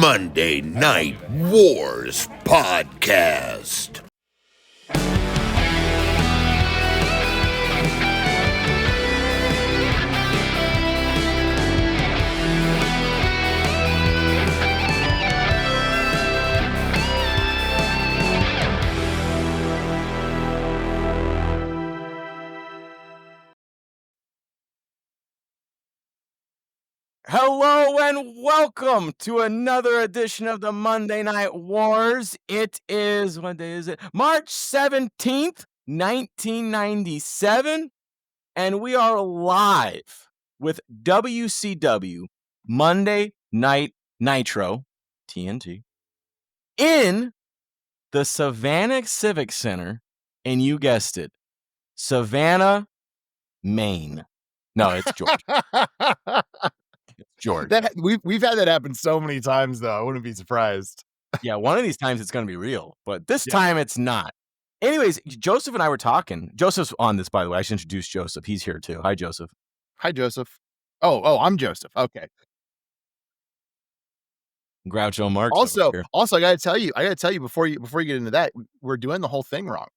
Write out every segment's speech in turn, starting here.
Monday Night Wars podcast. Hello and welcome to another edition of the Monday Night Wars. It is, what day is it? March 17th, 1997. And we are live with WCW Monday Night Nitro, TNT, in the Savannah Civic Center. And you guessed it, Savannah, Maine. No, it's Georgia. George. We've had that happen so many times, though. I wouldn't be surprised. Yeah, one of these times it's going to be real, but this time it's not. Anyways, Joseph and I were talking. Joseph's on this, by the way. I should introduce Joseph. He's here too. Hi, Joseph. Hi, Joseph. Oh, I'm Joseph. Okay. Groucho Marx. Also, I gotta tell you before you get into that, we're doing the whole thing wrong.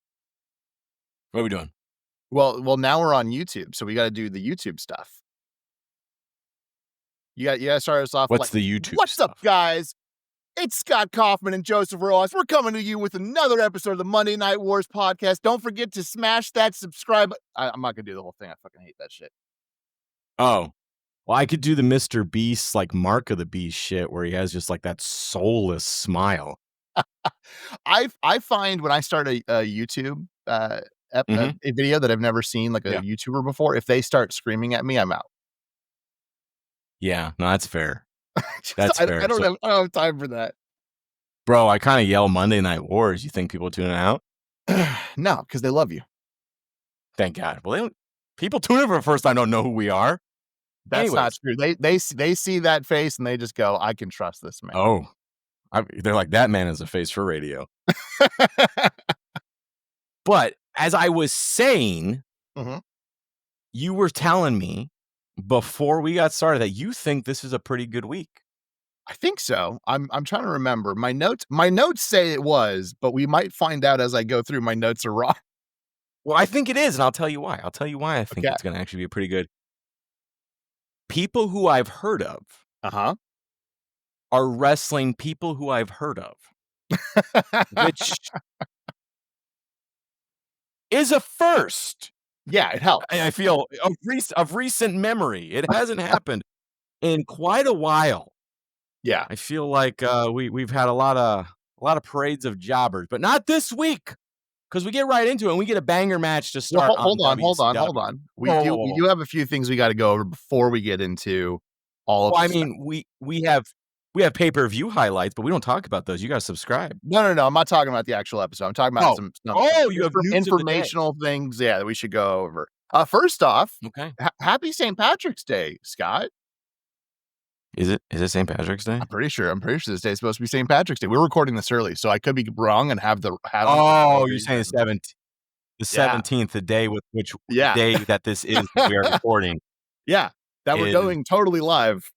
What are we doing? Well, now we're on YouTube, so we got to do the YouTube stuff. You got to start us off. What's the YouTube What's stuff? up, guys? It's Scott Kaufman and Joseph Rojas. We're coming to you with another episode of the Monday Night Wars podcast. Don't forget to smash that subscribe. I'm not gonna do the whole thing. I fucking hate that shit. Oh, well, I could do the Mr. Beast, like Mark of the Beast shit, where he has just like that soulless smile. I find when I start a YouTube a video that I've never seen, like a YouTuber before, if they start screaming at me, I'm out. Yeah, no, that's fair. That's fair. I don't have time for that. Bro, I kind of yell Monday Night Wars. You think people tune it out? No, because they love you. Thank God. Well, people tune in for the first time don't know who we are. That's not true. They see that face and they just go, I can trust this man. Oh, they're like, that man is a face for radio. But as I was saying, you were telling me before we got started that you think this is a pretty good week. I think so. I'm trying to remember. My notes say it was, but we might find out as I go through. My notes are wrong. Well, I think it is, and I'll tell you why. I think it's going to actually be pretty good. People who I've heard of are wrestling people who I've heard of, which is a first. Yeah, it helps. I feel of recent memory. It hasn't happened in quite a while. Yeah, I feel like we've had a lot of parades of jobbers, but not this week because we get right into it and we get a banger match to start. Well, hold on. We do have a few things we got to go over before we get into all of. Well, I mean, we have pay-per-view highlights, but we don't talk about those. You got to subscribe. No. I'm not talking about the actual episode. I'm talking about some you have informational things. Yeah, that we should go over. First off, okay. Happy St. Patrick's Day, Scott. Is it St. Patrick's Day? I'm pretty sure this day is supposed to be St. Patrick's Day. We're recording this early, so I could be wrong and have the hat on. Oh, you're saying the 17th, the day with which day that this is we are recording. Yeah, that we're going totally live.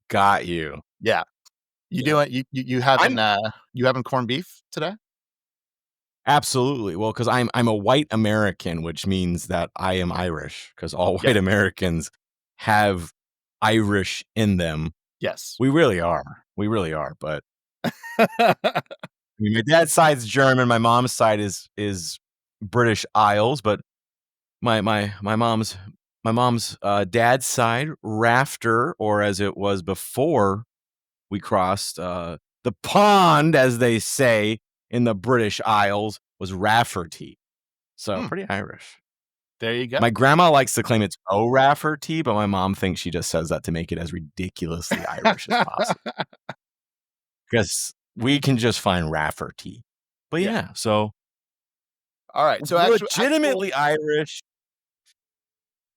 Got you. Yeah. You having corned beef today? Absolutely. Well, because I'm a white American, which means that I am Irish, because all white Americans have Irish in them. Yes. We really are. But I mean, my dad's side's German, my mom's side is British Isles, but my mom's dad's side, Rafter, or as it was before we crossed the pond, as they say in the British Isles, was Rafferty. So pretty Irish. There you go. My grandma likes to claim it's Rafferty, but my mom thinks she just says that to make it as ridiculously Irish as possible. Because we can just find Rafferty. But yeah, so. All right. So legitimately Irish.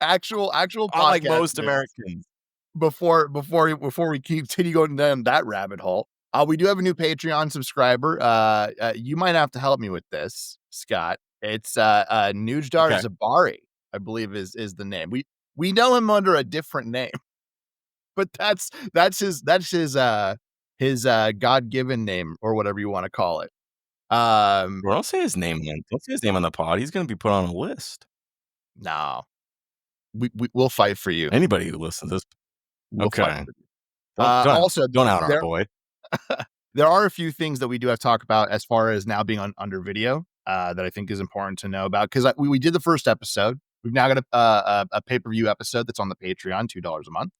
Actual podcast, like most Americans. Before we continue going down that rabbit hole, we do have a new Patreon subscriber. You might have to help me with this, Scott. It's Nujdar Zabari, I believe is the name. We know him under a different name, but that's his his God-given name or whatever you want to call it. Well, don't say his name then. Don't say his name on the pod. He's going to be put on a list. No, we'll fight for you. Anybody who listens to this. We'll fight Okay. for you. Also, Don't out our boy. there are a few things that we do have to talk about as far as now being under video that I think is important to know about, because we did the first episode. We've now got a pay-per-view episode that's on the Patreon, $2 a month.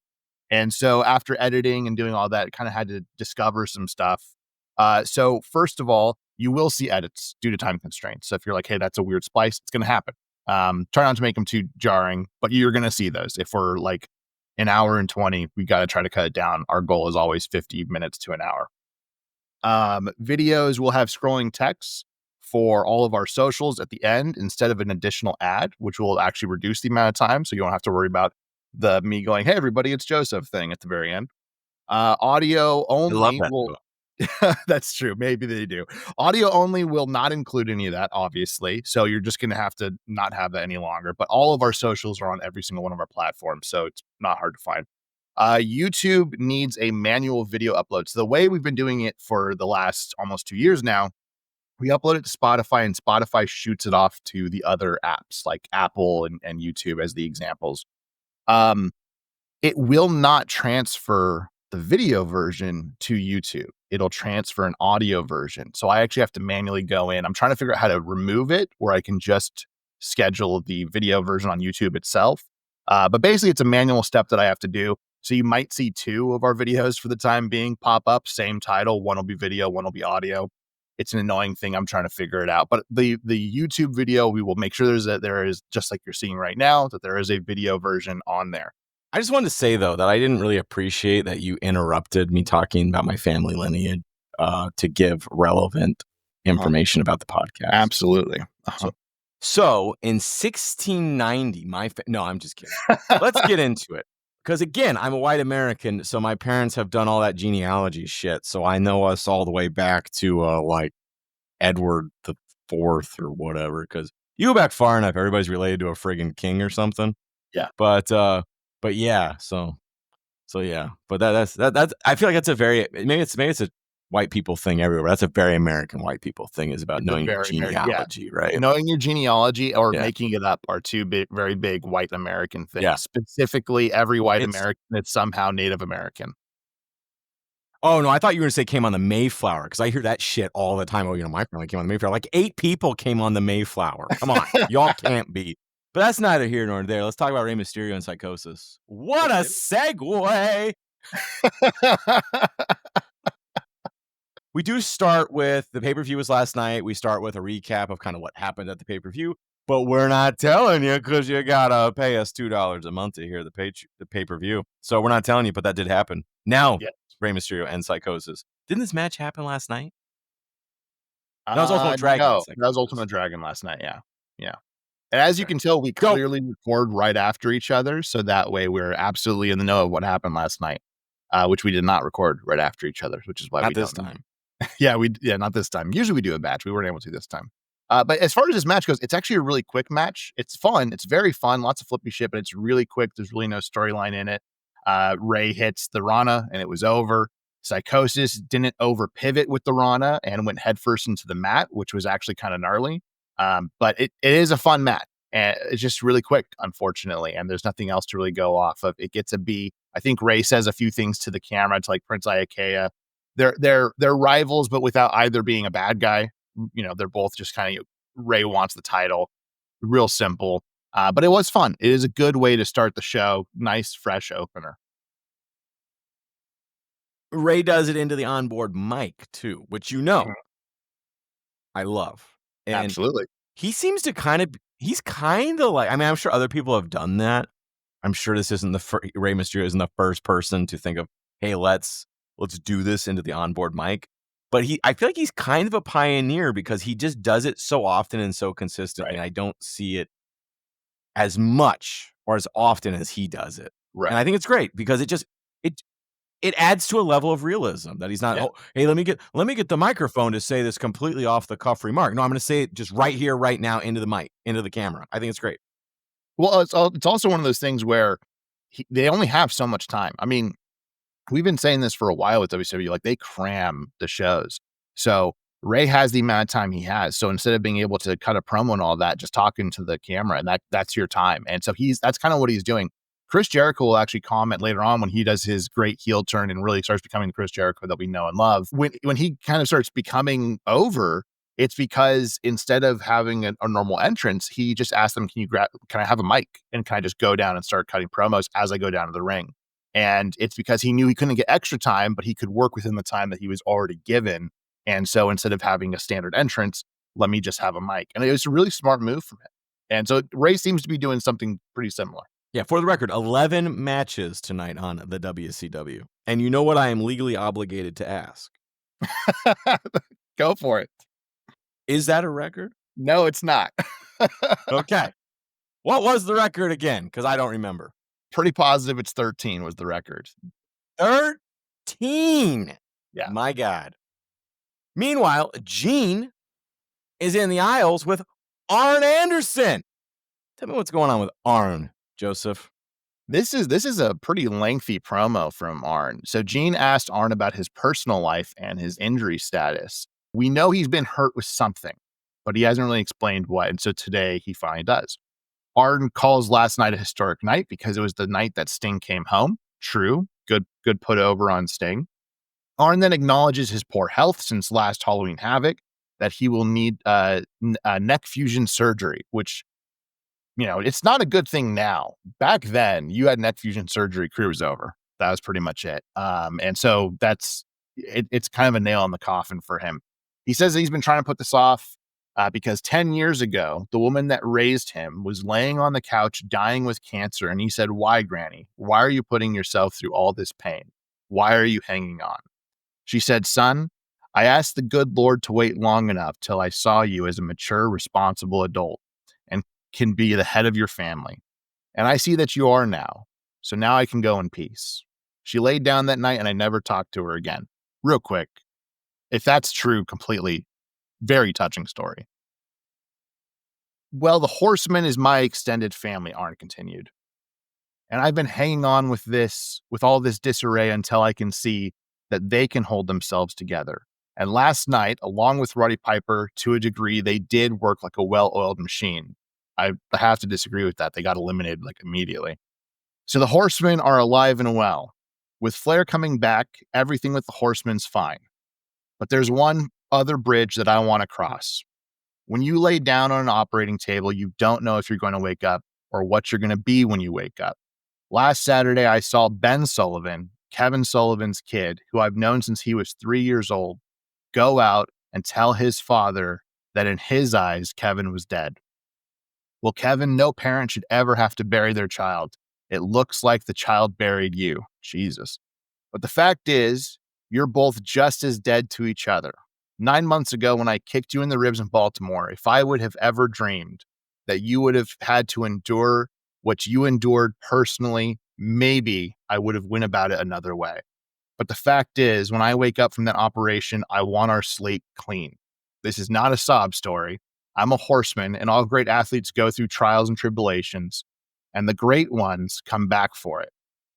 And so after editing and doing all that, kind of had to discover some stuff. So first of all, you will see edits due to time constraints. So if you're like, hey, that's a weird splice, it's going to happen. Try not to make them too jarring, but you're going to see those. If we're like an hour and 20, we got to try to cut it down. Our goal is always 50 minutes to an hour. Videos will have scrolling text for all of our socials at the end instead of an additional ad, which will actually reduce the amount of time. So you don't have to worry about me going, hey, everybody, it's Joseph thing at the very end. Audio only will. That's true. Maybe they do. Audio only will not include any of that, obviously. So you're just going to have to not have that any longer. But all of our socials are on every single one of our platforms, so it's not hard to find. YouTube needs a manual video upload. So the way we've been doing it for the last almost 2 years now, we upload it to Spotify, and Spotify shoots it off to the other apps like Apple and YouTube as the examples. It will not transfer the video version to YouTube. It'll transfer an audio version. So I actually have to manually go in. I'm trying to figure out how to remove it, where I can just schedule the video version on YouTube itself. But basically, it's a manual step that I have to do. So you might see 2 of our videos for the time being pop up, same title. One will be video, one will be audio. It's an annoying thing. I'm trying to figure it out. But the YouTube video, we will make sure there is, just like you're seeing right now, that there is a video version on there. I just wanted to say, though, that I didn't really appreciate that you interrupted me talking about my family lineage to give relevant information about the podcast. Absolutely. So in 1690, no, I'm just kidding. Let's get into it. Because again, I'm a white American, so my parents have done all that genealogy shit. So I know us all the way back to like Edward the Fourth or whatever. Because you go back far enough, everybody's related to a friggin' king or something. Yeah. But yeah, so yeah. But that's I feel like that's a very maybe it's a white people thing everywhere. That's a very American white people thing, is about knowing your genealogy, right? Knowing your genealogy or making it up are two very big white American things. Yeah. Specifically, every white American that's somehow Native American. Oh, no, I thought you were going to say came on the Mayflower, because I hear that shit all the time. Oh, my family came on the Mayflower. Like 8 people came on the Mayflower. Come on. Y'all can't be. But that's neither here nor there. Let's talk about Rey Mysterio and Psychosis. What a segue! We do start with the pay-per-view was last night. We start with a recap of kind of what happened at the pay-per-view. But we're not telling you because you got to pay us $2 a month to hear the pay-per-view. So we're not telling you, but that did happen. Now, Rey Mysterio and Psychosis. Didn't this match happen last night? That was Ultimate Dragon. No, that was Ultimate Dragon last night, yeah. And as you can tell, we clearly record right after each other, so that way we're absolutely in the know of what happened last night, which we did not record right after each other, which is why not this time. Not this time. Usually we do a match. We weren't able to this time. But as far as this match goes, it's actually a really quick match. It's fun. It's very fun. Lots of flippy shit, but it's really quick. There's really no storyline in it. Ray hits the Rana, and it was over. Psychosis didn't over pivot with the Rana and went headfirst into the mat, which was actually kind of gnarly. But it is a fun match, and it's just really quick, unfortunately. And there's nothing else to really go off of. It gets a B. I think Ray says a few things to the camera to like Prince Iakea. They're rivals, but without either being a bad guy. You know, they're both just kind of, Ray wants the title. Real simple. But it was fun. It is a good way to start the show. Nice, fresh opener. Ray does it into the onboard mic too, which I love. And absolutely. He seems to he's kind of like, I mean, I'm sure other people have done that. I'm sure this isn't Rey Mysterio isn't the first person to think of, hey, let's do this into the onboard mic. But I feel like he's kind of a pioneer because he just does it so often and so consistently. Right. And I don't see it as much or as often as he does it. Right. And I think it's great because it adds to a level of realism that he's not, hey, let me get the microphone to say this completely off the cuff remark. No, I'm going to say it just right here, right now, into the mic, into the camera. I think it's great. Well, it's also one of those things where they only have so much time. I mean, we've been saying this for a while with WCW, like they cram the shows. So Ray has the amount of time he has. So instead of being able to cut a promo and all that, just talking to the camera, and that's your time. And so that's kind of what he's doing. Chris Jericho will actually comment later on when he does his great heel turn and really starts becoming the Chris Jericho that we know and love. When he kind of starts becoming over, it's because instead of having a normal entrance, he just asked them, can I have a mic? And can I just go down and start cutting promos as I go down to the ring? And it's because he knew he couldn't get extra time, but he could work within the time that he was already given. And so instead of having a standard entrance, let me just have a mic. And it was a really smart move from him. And so Ray seems to be doing something pretty similar. Yeah, for the record, 11 matches tonight on the WCW. And you know what I am legally obligated to ask? Go for it. Is that a record? No, it's not. Okay. What was the record again? Because I don't remember. Pretty positive it's 13 was the record. 13. Yeah. My God. Meanwhile, Gene is in the aisles with Arn Anderson. Tell me what's going on with Arn, Joseph. This is a pretty lengthy promo from Arn. So Gene asked Arn about his personal life and his injury status. We know he's been hurt with something, but he hasn't really explained what. And so today he finally does. Arn calls last night a historic night because it was the night that Sting came home. True. Good put over on Sting. Arn then acknowledges his poor health since last Halloween Havoc, that he will need neck fusion surgery, which, it's not a good thing now. Back then, you had neck fusion surgery, career was over. That was pretty much it. And so it's kind of a nail in the coffin for him. He says that he's been trying to put this off because 10 years ago, the woman that raised him was laying on the couch dying with cancer. And he said, "Why, Granny? Why are you putting yourself through all this pain? Why are you hanging on?" She said, "Son, I asked the good Lord to wait long enough till I saw you as a mature, responsible adult and can be the head of your family. And I see that you are now. So now I can go in peace." She laid down that night and I never talked to her again. Real quick, if that's true, completely, very touching story. "Well, the Horseman is my extended family," Arn continued. "And I've been hanging on with all this disarray until I can see that they can hold themselves together. And last night, along with Roddy Piper, to a degree, they did work like a well-oiled machine." I have to disagree with that. They got eliminated like immediately. "So the Horsemen are alive and well. With Flair coming back, everything with the Horsemen's fine. But there's one other bridge that I want to cross. When you lay down on an operating table, you don't know if you're going to wake up or what you're going to be when you wake up. Last Saturday, I saw Ben Sullivan, Kevin Sullivan's kid, who I've known since he was 3 years old, go out and tell his father that in his eyes, Kevin was dead. Well, Kevin, no parent should ever have to bury their child. It looks like the child buried you." Jesus. "But the fact is, you're both just as dead to each other. 9 months ago, when I kicked you in the ribs in Baltimore, if I would have ever dreamed that you would have had to endure what you endured personally, maybe I would have went about it another way. But the fact is, when I wake up from that operation, I want our slate clean. This is not a sob story. I'm a horseman, and all great athletes go through trials and tribulations, and the great ones come back for it.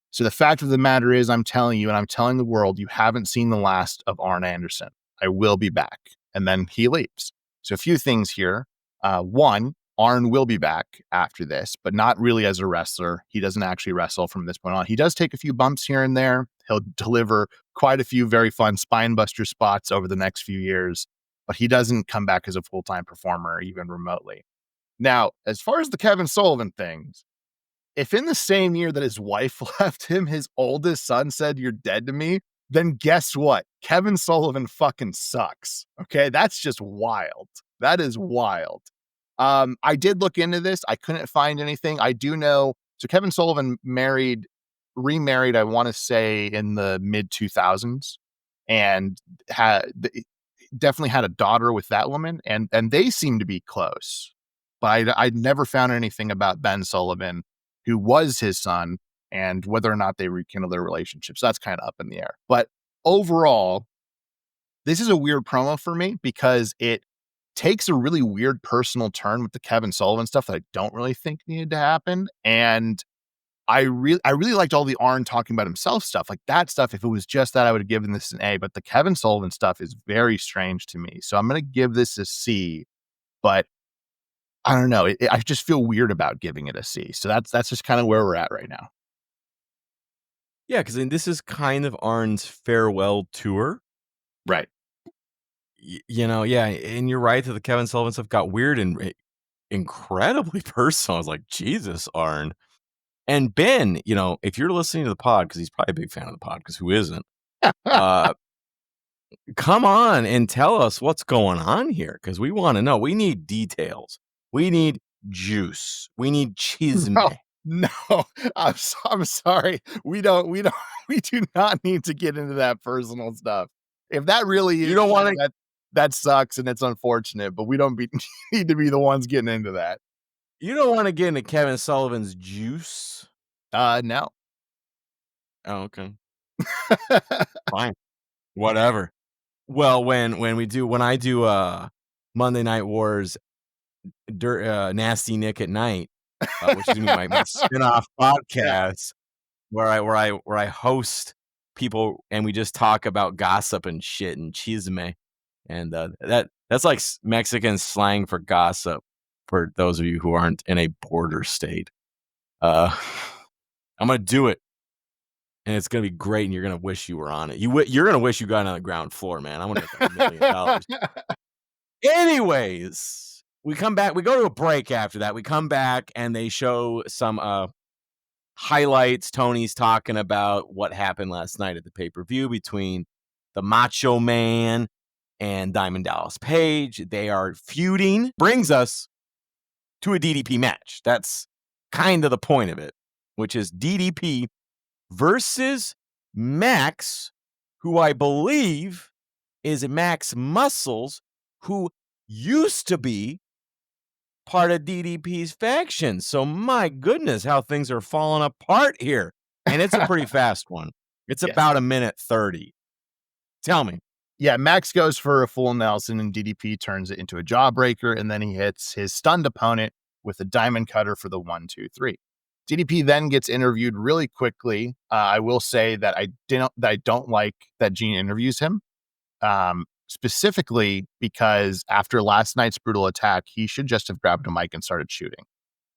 So the fact of the matter is, I'm telling you, and I'm telling the world, you haven't seen the last of Arn Anderson. I will be back." And then he leaves. So a few things here. One, Arn will be back after this, but not really as a wrestler. He doesn't actually wrestle from this point on. He does take a few bumps here and there. He'll deliver quite a few very fun spine buster spots over the next few years, but he doesn't come back as a full-time performer, even remotely. Now, as far as the Kevin Sullivan things, if in the same year that his wife left him, his oldest son said, "You're dead to me," then guess what? Kevin Sullivan fucking sucks. Okay, that's just wild. That is wild. I did look into this. I couldn't find anything. I do know. So Kevin Sullivan remarried, I want to say in the mid 2000s, and definitely had a daughter with that woman, and they seem to be close. But I never found anything about Ben Sullivan, who was his son, and whether or not they rekindled their relationship. So that's kind of up in the air. But overall, this is a weird promo for me because it takes a really weird personal turn with the Kevin Sullivan stuff that I don't really think needed to happen. And I really liked all the Arn talking about himself stuff. Like that stuff, if it was just that, I would have given this an A. But the Kevin Sullivan stuff is very strange to me. So I'm going to give this a C. But I don't know. I just feel weird about giving it a C. So that's just kind of where we're at right now. Yeah, because this is kind of Arn's farewell tour. Right. Yeah, and you're right that the Kevin Sullivan stuff got weird and incredibly personal. I was like, Jesus, Arn. And Ben, if you're listening to the pod, because he's probably a big fan of the pod, because who isn't? Come on and tell us what's going on here, because we want to know. We need details. We need juice. We need chisme. No, I'm sorry. We do not need to get into that personal stuff. If that really is, you don't want to. That sucks and it's unfortunate, but we don't need to be the ones getting into that. You don't want to get into Kevin Sullivan's juice? No. Oh, okay. Fine. Whatever. Well, when I do Monday Night Wars, Nasty Nick at Night, which is my spinoff podcast, where I host people and we just talk about gossip and shit and chisme, and that's like Mexican slang for gossip. For those of you who aren't in a border state, I'm gonna do it. And it's going to be great, and you're going to wish you were on it. You're going to wish you got on the ground floor, man. I'm going to get $1 million. Anyways, we come back. We go to a break after that. We come back, and they show some highlights. Tony's talking about what happened last night at the pay-per-view between the Macho Man and Diamond Dallas Page. They are feuding. Brings us to a DDP match. That's kind of the point of it, which is DDP versus Max, who I believe is Max Muscles, who used to be part of DDP's faction. So my goodness, how things are falling apart here. And it's a pretty fast one. It's about 1:30. Tell me. Yeah, Max goes for a full Nelson and DDP turns it into a jawbreaker, and then he hits his stunned opponent with a diamond cutter for the 1, 2, 3. DDP then gets interviewed really quickly. I will say that I don't like that Gene interviews him, specifically because after last night's brutal attack, he should just have grabbed a mic and started shooting.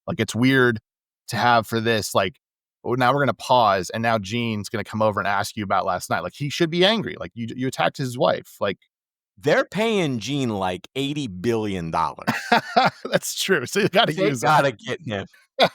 Like, it's weird to have for this, like, oh, now we're going to pause, and now Gene's going to come over and ask you about last night. Like, he should be angry. Like, you attacked his wife. Like, they're paying Gene like $80 billion. That's true. So you got to use that.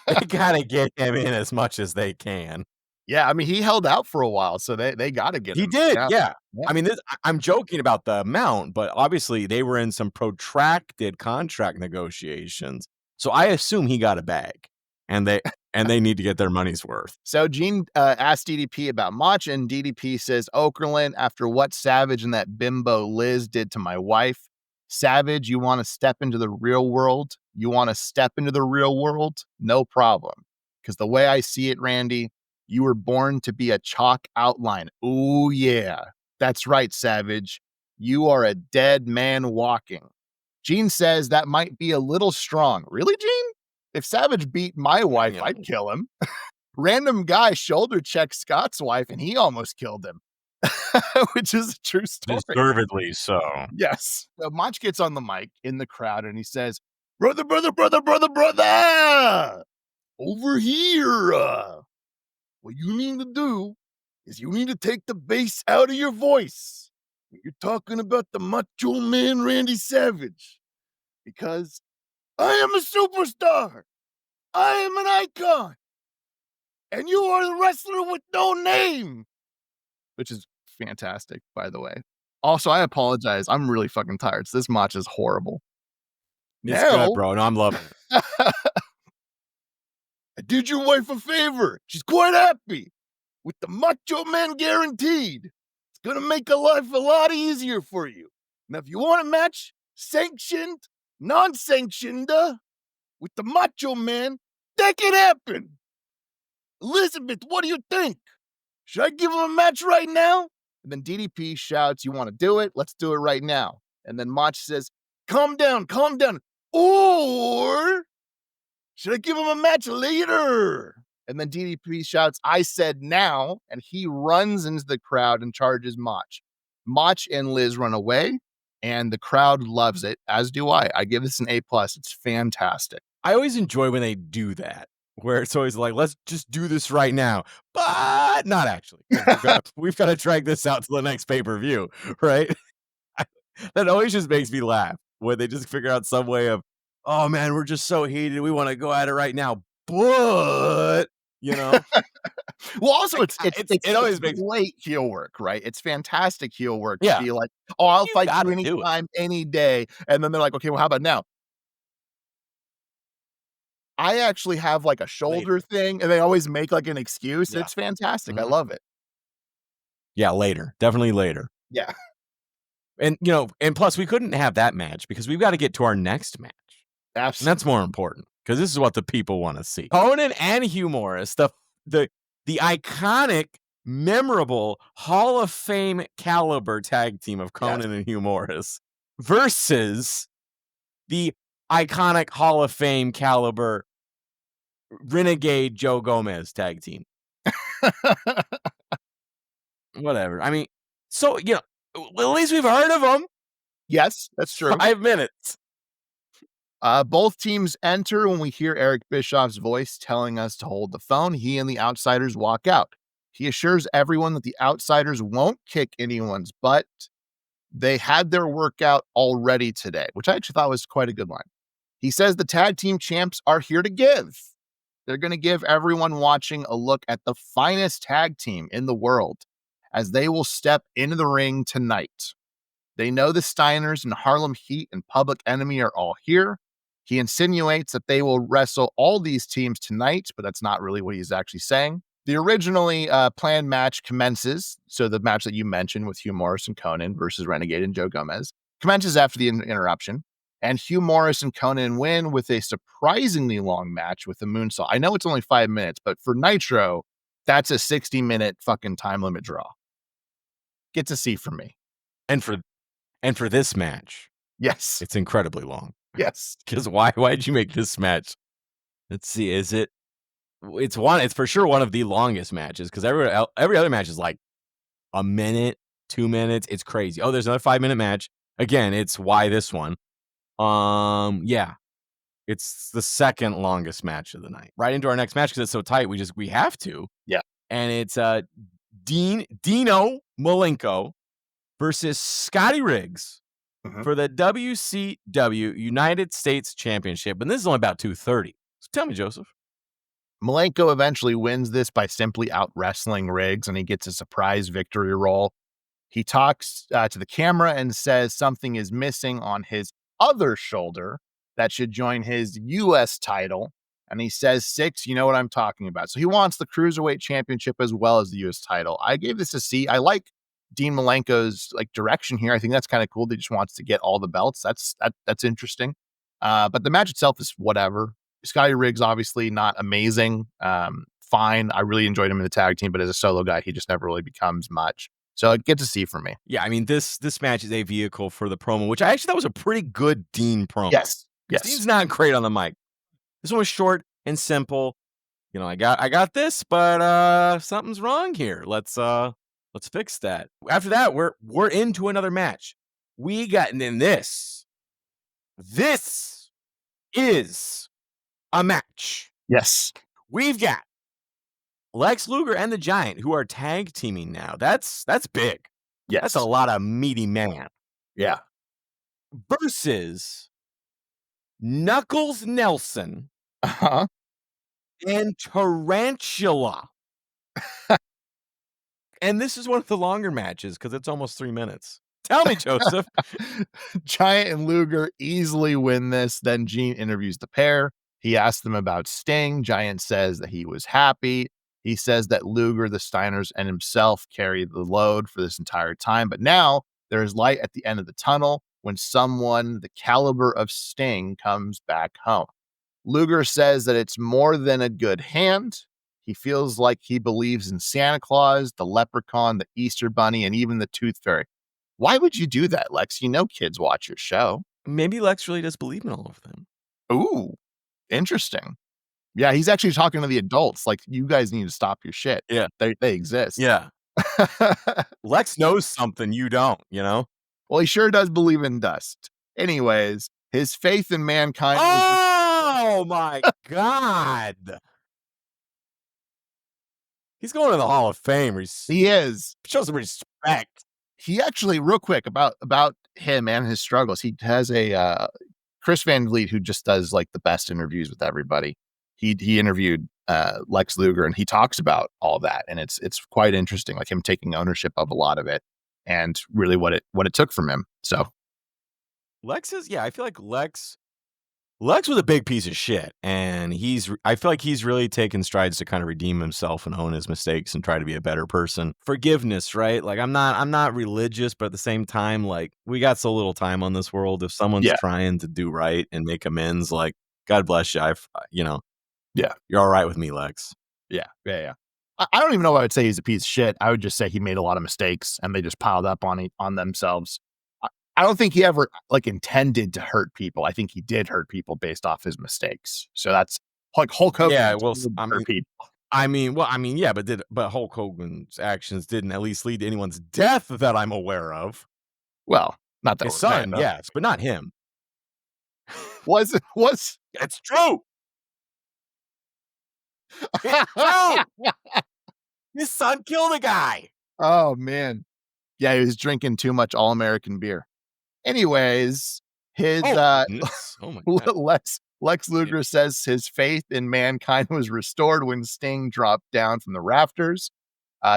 They gotta get him in as much as they can. Yeah, I mean, he held out for a while, so they got to get him. He did, yeah. I mean, I'm joking about the amount, but obviously they were in some protracted contract negotiations. So I assume he got a bag, and they need to get their money's worth. So Gene asked DDP about Mach, and DDP says, Okerlund, after what Savage and that bimbo Liz did to my wife, Savage, you want to step into the real world? You want to step into the real world? No problem. Because the way I see it, Randy, you were born to be a chalk outline. Ooh, yeah. That's right, Savage. You are a dead man walking. Gene says that might be a little strong. Really, Gene? If Savage beat my wife, I'd kill him. Random guy shoulder checked Scott's wife, and he almost killed him. Which is a true story. Deservedly so. Yes. Mach gets on the mic in the crowd and he says, brother, over here. What you need to do is you need to take the bass out of your voice when you're talking about the Macho Man Randy Savage. Because I am a superstar. I am an icon. And you are the wrestler with no name. Which is fantastic, by the way. Also, I apologize. I'm really fucking tired. So this match is horrible. It's good, bro. No, I'm loving it. I did your wife a favor. She's quite happy. With the Macho Man guaranteed. It's going to make life a lot easier for you. Now, if you want a match, sanctioned, non-sanctioned, with the Macho Man, that can happen. Elizabeth, what do you think? Should I give him a match right now? And then DDP shouts, you want to do it? Let's do it right now. And then Mach says, calm down. Or should I give him a match later? And then DDP shouts, "I said now," and he runs into the crowd and charges Mach. Mach and Liz run away, and the crowd loves it, as do I. I give this an A+. It's fantastic. I always enjoy when they do that, where it's always like, let's just do this right now, but not actually. We've got to drag this out to the next pay-per-view, right? That always just makes me laugh when they just figure out some way of, oh man, we're just so heated. We want to go at it right now. But, you know, well, also it always makes great heel work, right? It's fantastic heel work Yeah. to be like, oh, I'll You fight gotta you do it. anytime, any day. And then they're like, okay, well, how about now? I actually have like a shoulder thing, and they always make like an excuse. Yeah. It's fantastic. I Mhm. love it. Yeah, later. Definitely later. Yeah. And, you know, and plus we couldn't have that match because we've got to get to our next match. And Absolutely. that's more important because this is what the people want to see. Conan and Hugh Morris, the iconic, memorable Hall of Fame caliber tag team of Conan and Hugh Morris versus the iconic Hall of Fame caliber Renegade Joe Gomez tag team. Whatever. I mean, so, you know, at least we've heard of them. Yes, that's true. 5 minutes. Both teams enter when we hear Eric Bischoff's voice telling us to hold the phone. He and the Outsiders walk out. He assures everyone that the Outsiders won't kick anyone's butt. They had their workout already today, which I actually thought was quite a good line. He says the tag team champs are here to give. They're going to give everyone watching a look at the finest tag team in the world as they will step into the ring tonight. They know the Steiners and Harlem Heat and Public Enemy are all here. He insinuates that they will wrestle all these teams tonight, but that's not really what he's actually saying. The originally planned match commences. So the match that you mentioned with Hugh Morris and Conan versus Renegade and Joe Gomez commences after the interruption. And Hugh Morris and Conan win with a surprisingly long match with the moonsault. I know it's only 5 minutes, but for Nitro, that's a 60-minute fucking time limit draw. Get to see from me. And for this match, yes, it's incredibly long. Yes. Because why'd you make this match? Let's see. It's for sure one of the longest matches because every other match is like a minute, 2 minutes. It's crazy. Oh, there's another 5-minute match. Again, it's why this one. Yeah. It's the second longest match of the night. Right into our next match because it's so tight. We have to. Yeah. And it's Dino Malenko versus Scotty Riggs for the WCW United States Championship. And this is only about 2:30. So tell me, Joseph. Malenko eventually wins this by simply out wrestling Riggs, and he gets a surprise victory roll. He talks to the camera and says something is missing on his other shoulder that should join his U.S. title. And he says, 6, you know what I'm talking about. So he wants the Cruiserweight Championship as well as the U.S. title. I gave this a C. I like Dean Malenko's like direction here. I think that's kind of cool. He just wants to get all the belts. That's interesting. But the match itself is whatever. Scotty Riggs, obviously not amazing. Fine. I really enjoyed him in the tag team, but as a solo guy, he just never really becomes much. So get to see for me. Yeah, I mean, this match is a vehicle for the promo, which I actually thought was a pretty good Dean promo. Yes. Dean's not great on the mic. This one was short and simple. You know, I got this, but something's wrong here. Let's fix that. After that, we're into another match. We got in this. This is a match. Yes. We've got Lex Luger and the Giant, who are tag teaming now. That's big. Yes. That's a lot of meaty man. Yeah. Versus Knuckles Nelson Uh-huh. and Tarantula. And this is one of the longer matches because it's almost 3 minutes. Tell me, Joseph. Giant and Luger easily win this. Then Gene interviews the pair. He asks them about Sting. Giant says that he was happy. He says that Luger, the Steiners, and himself carried the load for this entire time. But now there is light at the end of the tunnel when someone the caliber of Sting comes back home. Luger says that it's more than a good hand. He feels like he believes in Santa Claus, the leprechaun, the Easter bunny, and even the tooth fairy. Why would you do that, Lex? You know kids watch your show. Maybe Lex really does believe in all of them. Ooh, interesting. Yeah, he's actually talking to the adults, like, "You guys need to stop your shit. Yeah. They exist." Yeah. Lex knows something you don't, you know? Well, he sure does believe in dust. Anyways, his faith in mankind was Oh my god. He's going to the Hall of Fame. he is. Show some respect. He actually real quick about him and his struggles, he has Chris Van Vliet, who just does, like, the best interviews with everybody. He interviewed, Lex Luger, and he talks about all that, and it's quite interesting, like, him taking ownership of a lot of it and really what it took from him, so Lex is I feel like Lex was a big piece of shit, and I feel like he's really taken strides to kind of redeem himself and own his mistakes and try to be a better person. Forgiveness, right? Like I'm not religious, but at the same time, like we got so little time on this world. If someone's Yeah. trying to do right and make amends, like God bless you. Yeah. You're all right with me, Lex. Yeah. I don't even know if I would say he's a piece of shit. I would just say he made a lot of mistakes, and they just piled up on themselves. I don't think he ever, like, intended to hurt people. I think he did hurt people based off his mistakes. So that's like Hulk Hogan Yeah, well, hurt people. yeah, but Hulk Hogan's actions didn't at least lead to anyone's death that I'm aware of. Well, not that His we're son, saying, yes, but not him. Was It's true. It's true. His son killed a guy. Oh, man. Yeah, he was drinking too much all-American beer. Anyways, his, Goodness. Oh my God. Lex Luger says his faith in mankind was restored when Sting dropped down from the rafters.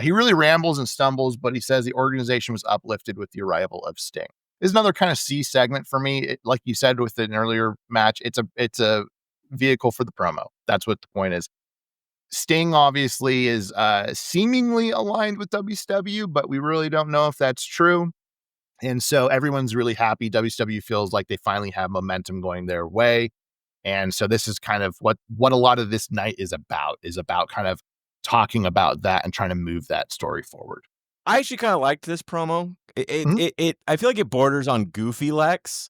He really rambles and stumbles, but he says the organization was uplifted with the arrival of Sting. This is another kind of C segment for me. Like you said with an earlier match, it's a vehicle for the promo. That's what the point is. Sting obviously is seemingly aligned with WCW, but we really don't know if that's true. And so everyone's really happy. WCW feels like they finally have momentum going their way. And so this is kind of what a lot of this night is about kind of talking about that and trying to move that story forward. I actually kind of liked this promo. Mhm. I feel like it borders on goofy Lex,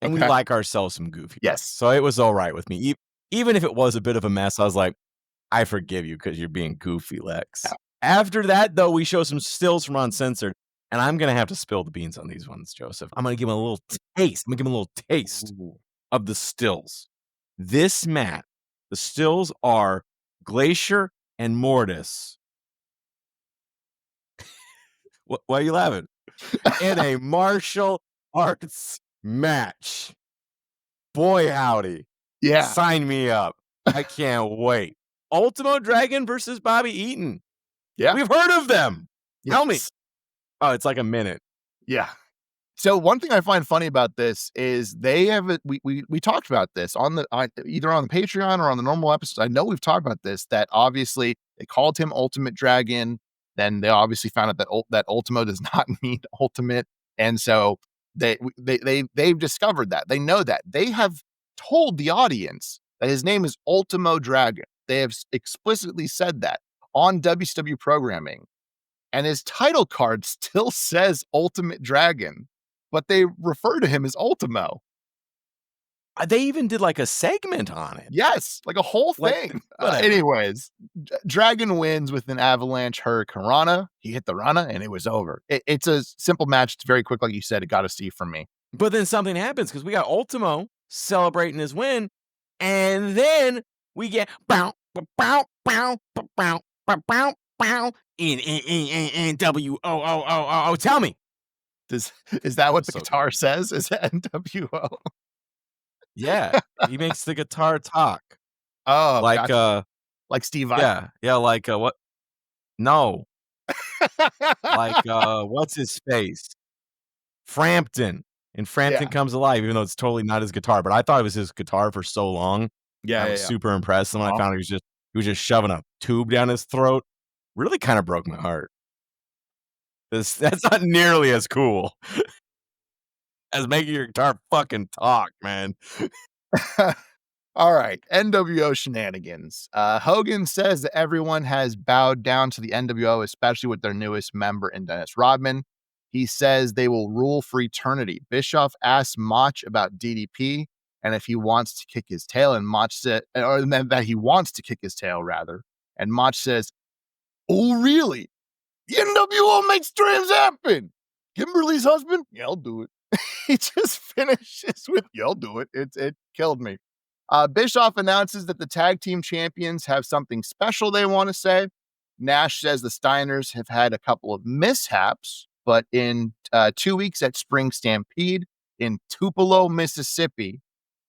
and we Okay. like ourselves some goofy Yes. Lex. So it was all right with me. Even if it was a bit of a mess, I was like, I forgive you because you're being goofy, Lex. Yeah. After that, though, we show some stills from Uncensored, and I'm going to have to spill the beans on these ones, Joseph. I'm going to give him a little taste. I'm going to give him a little taste of the stills. This match, the stills are Glacier and Mortis. Why are you laughing? In a martial arts match. Boy, howdy. Yeah. Sign me up. I can't wait. Ultimo Dragon versus Bobby Eaton. Yeah. We've heard of them. Tell me. Yes. Oh, it's like a minute. Yeah. So one thing I find funny about this is they have we talked about this on either on the Patreon or on the normal episodes. I know we've talked about this, that obviously they called him Ultimate Dragon. Then they obviously found out that Ultimo does not mean ultimate, and so they've discovered that. They know that. They have told the audience that his name is Ultimo Dragon. They have explicitly said that on WCW programming, and his title card still says Ultimate Dragon, but they refer to him as Ultimo. They even did like a segment on it. Yes, like a whole Like, thing. whatever. Anyways, Dragon wins with an avalanche hurricane rana. He hit the rana and it was over. It's a simple match. It's very quick, like you said. It got a C from me. But then something happens because we got Ultimo celebrating his win, and then we get bow, bow, bow, bow, bow, bow, bow, NWO. Tell me. Is that what the So guitar says? Is that NWO? Yeah, he makes the guitar talk. Oh, Like, gotcha. Like Steve Vai? yeah, like, what? No, like, what's his face? Frampton. And Frampton Yeah. Comes Alive, even though it's totally not his guitar, but I thought it was his guitar for so long. I was super impressed, and when I found out he was just shoving a tube down his throat, really kind of broke my heart. That's not nearly as cool as making your guitar fucking talk, man. All right, NWO shenanigans. Hogan says that everyone has bowed down to the NWO, especially with their newest member in Dennis Rodman. He says they will rule for eternity. Bischoff asks Mach about DDP, and if he wants to kick his tail, and Mach said, or that he wants to kick his tail rather, and Mach says, "Oh, really? The NWO makes dreams happen. Kimberly's husband? Yeah, I'll do it." He just finishes with, "Yeah, I'll do it." It killed me. Bischoff announces that the tag team champions have something special they want to say. Nash says the Steiners have had a couple of mishaps, but in 2 weeks at Spring Stampede in Tupelo, Mississippi,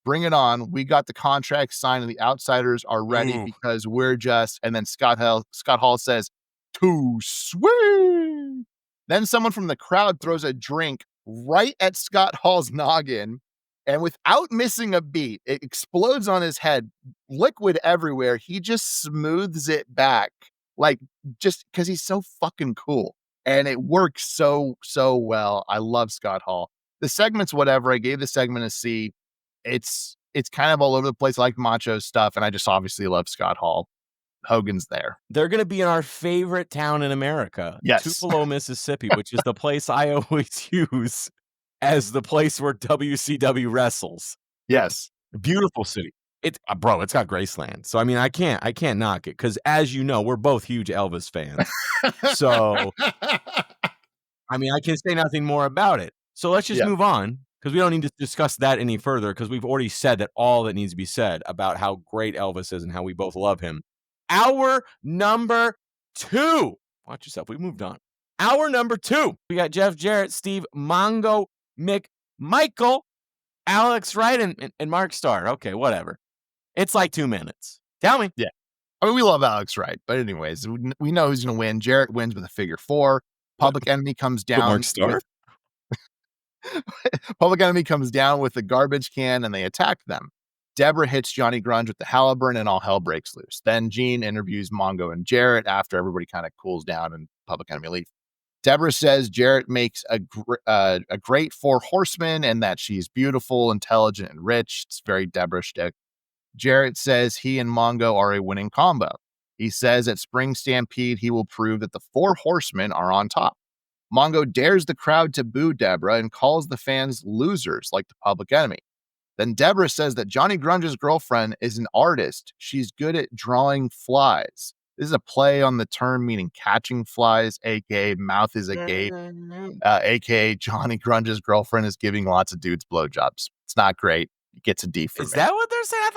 bring it on. We got the contract signed and the Outsiders are ready because we're just, and then Scott Hall says, "Too sweet." Then someone from the crowd throws a drink right at Scott Hall's noggin, and without missing a beat, it explodes on his head, liquid everywhere. He just smooths it back, like, just because he's so fucking cool. And it works so well. I love Scott Hall. The segment's whatever. I gave the segment a C. It's kind of all over the place. I like Macho stuff, and I just obviously love Scott Hall. Hogan's there. They're going to be in our favorite town in America, Yes. Tupelo, Mississippi, which is the place I always use as the place where WCW wrestles. Yes. Beautiful city. It's bro, it's got Graceland. So I mean, I can't knock it because, as you know, we're both huge Elvis fans. So I mean, I can say nothing more about it. So let's just move on, because we don't need to discuss that any further, because we've already said that all that needs to be said about how great Elvis is and how we both love him. Our number 2. Watch yourself. We moved on. Our number 2. We got Jeff Jarrett, Steve Mongo, McMichael, Alex Wright, and Mark Starr. Okay, whatever. It's like 2 minutes. Tell me. Yeah. I mean, we love Alex Wright, but anyways, we know who's going to win. Jarrett wins with a figure 4. Public Enemy comes down. Mark Starr? Public Enemy comes down with the garbage can, and they attack them. Deborah hits Johnny Grunge with the Halliburton, and all hell breaks loose. Then Gene interviews Mongo and Jarrett after everybody kind of cools down and Public Enemy leave. Deborah says Jarrett makes a great 4 horsemen, and that she's beautiful, intelligent, and rich. It's very Deborah shtick. Jarrett says he and Mongo are a winning combo. He says at Spring Stampede, he will prove that the 4 horsemen are on top. Mongo dares the crowd to boo Deborah and calls the fans losers like the Public Enemy. Then Deborah says that Johnny Grunge's girlfriend is an artist. She's good at drawing flies. This is a play on the term meaning catching flies, aka mouth is agape, aka Johnny Grunge's girlfriend is giving lots of dudes blowjobs. It's not great. It gets a D for me. Is that what they're saying?